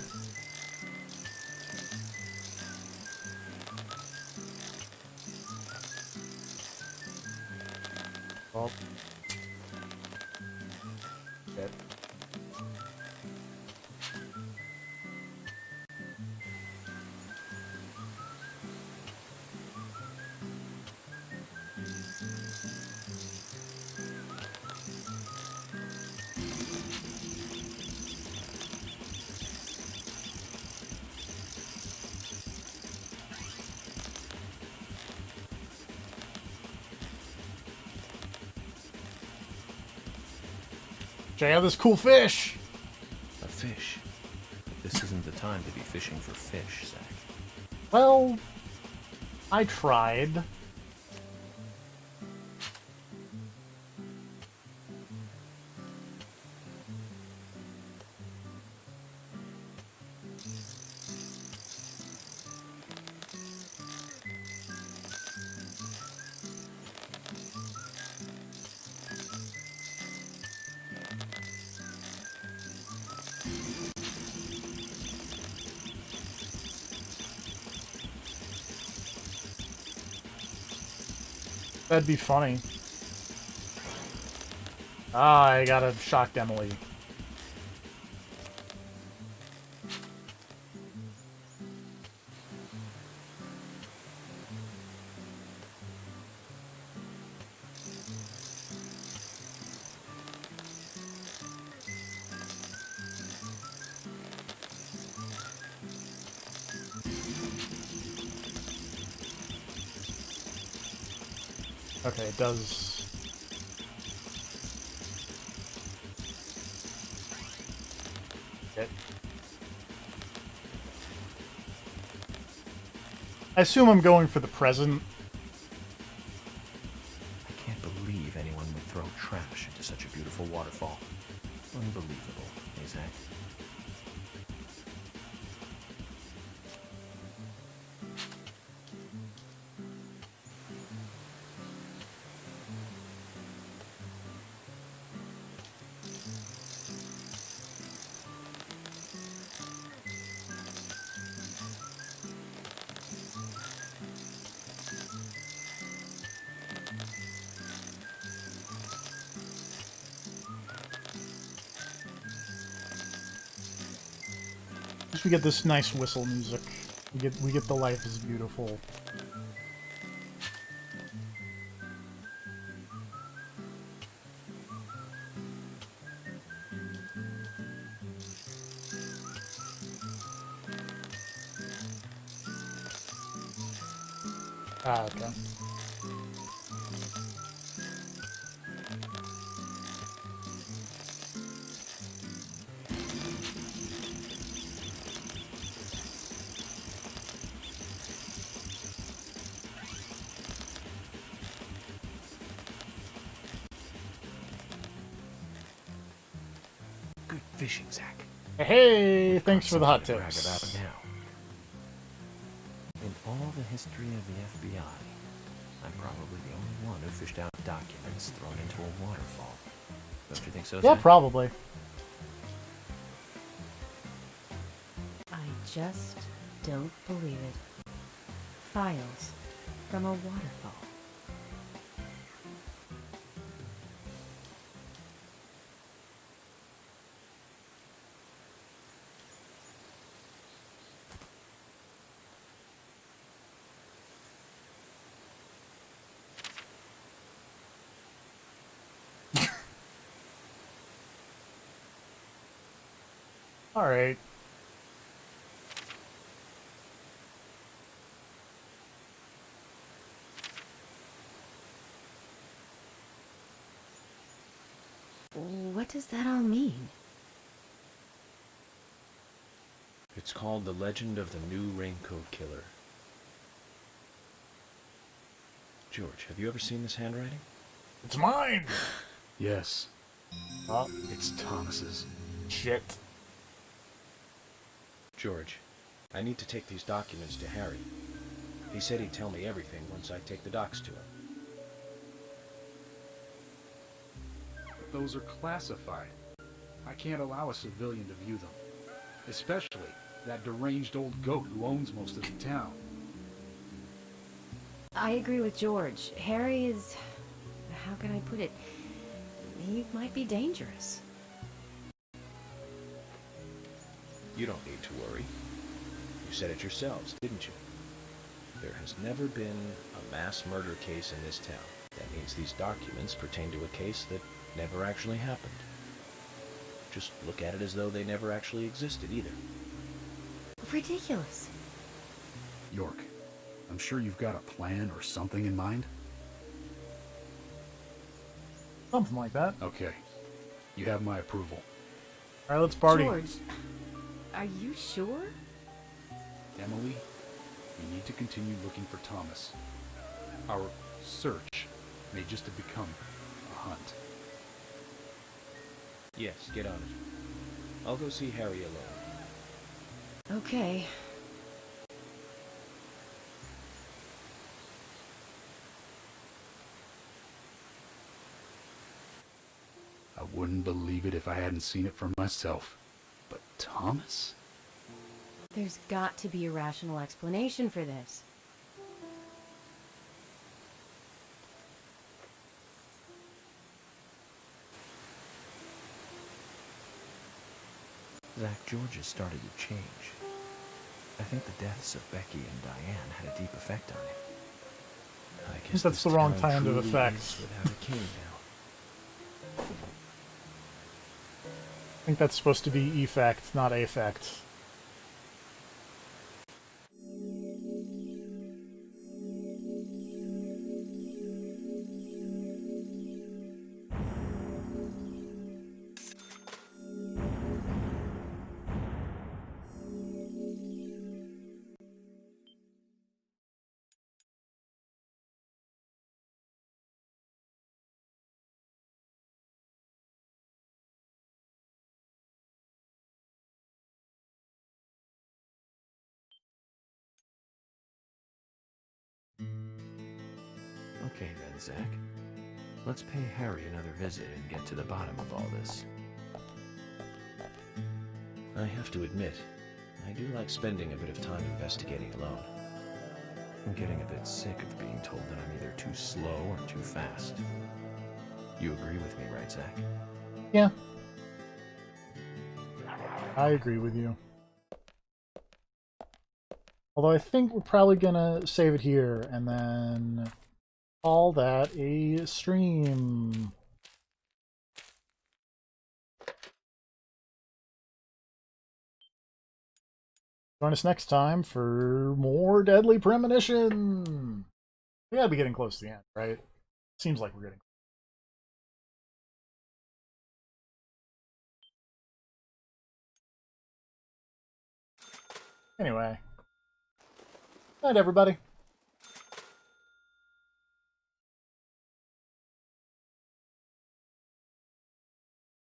Well. Shit. Check out this cool fish! A fish? time to be fishing for fish, Zach. Well, I tried. That'd be funny. Ah, I got a shocked Emily. Okay, it does. Okay. I assume I'm going for the present. I can't believe anyone would throw trash into such a beautiful waterfall. Unbelievable, eh, Zach? We get this nice whistle music. We get the life is beautiful. Ah, okay. Good fishing, Zach. Hey, thanks for the hot Something to brag tips. about now. In all the history of the FBI, I'm probably the only one who fished out documents thrown into a waterfall. Don't you think so, Yeah, Zach? probably. I just don't believe it. Files from a waterfall. All right. What does that all mean? It's called The Legend of the New Raincoat Killer. George, have you ever seen this handwriting? It's mine! Yes. Oh, It's Thomas's. shit. George, I need to take these documents to Harry. He said he'd tell me everything once I take the docs to him. But those are classified. I can't allow a civilian to view them. Especially that deranged old goat who owns most of the town. I agree with George. Harry is... how can I put it? He might be dangerous. You don't need to worry. You said it yourselves, didn't you? There has never been a mass murder case in this town. That means these documents pertain to a case that never actually happened. Just look at it as though they never actually existed either. Ridiculous. York, I'm sure you've got a plan or something in mind? Something like that. Okay. You have my approval. All right, let's party. George, Are you sure? Emily, we need to continue looking for Thomas. Our search may just have become a hunt. Yes, get on it. I'll go see Harry alone. Okay. I wouldn't believe it if I hadn't seen it for myself. But Thomas? There's got to be a rational explanation for this. Zach, George is starting to change. I think the deaths of Becky and Diane had a deep effect on him. I guess that's the wrong kind of effect. Without a king now. I think that's supposed to be effect, not affect. Okay then, Zach. Let's pay Harry another visit and get to the bottom of all this. I have to admit, I do like spending a bit of time investigating alone. I'm getting a bit sick of being told that I'm either too slow or too fast. You agree with me, right, Zach? Yeah. I agree with you. Although I think we're probably gonna save it here and then call that a stream. Join us next time for more Deadly Premonition. We gotta be getting close to the end, right? Seems like we're getting. Anyway. Good night, everybody.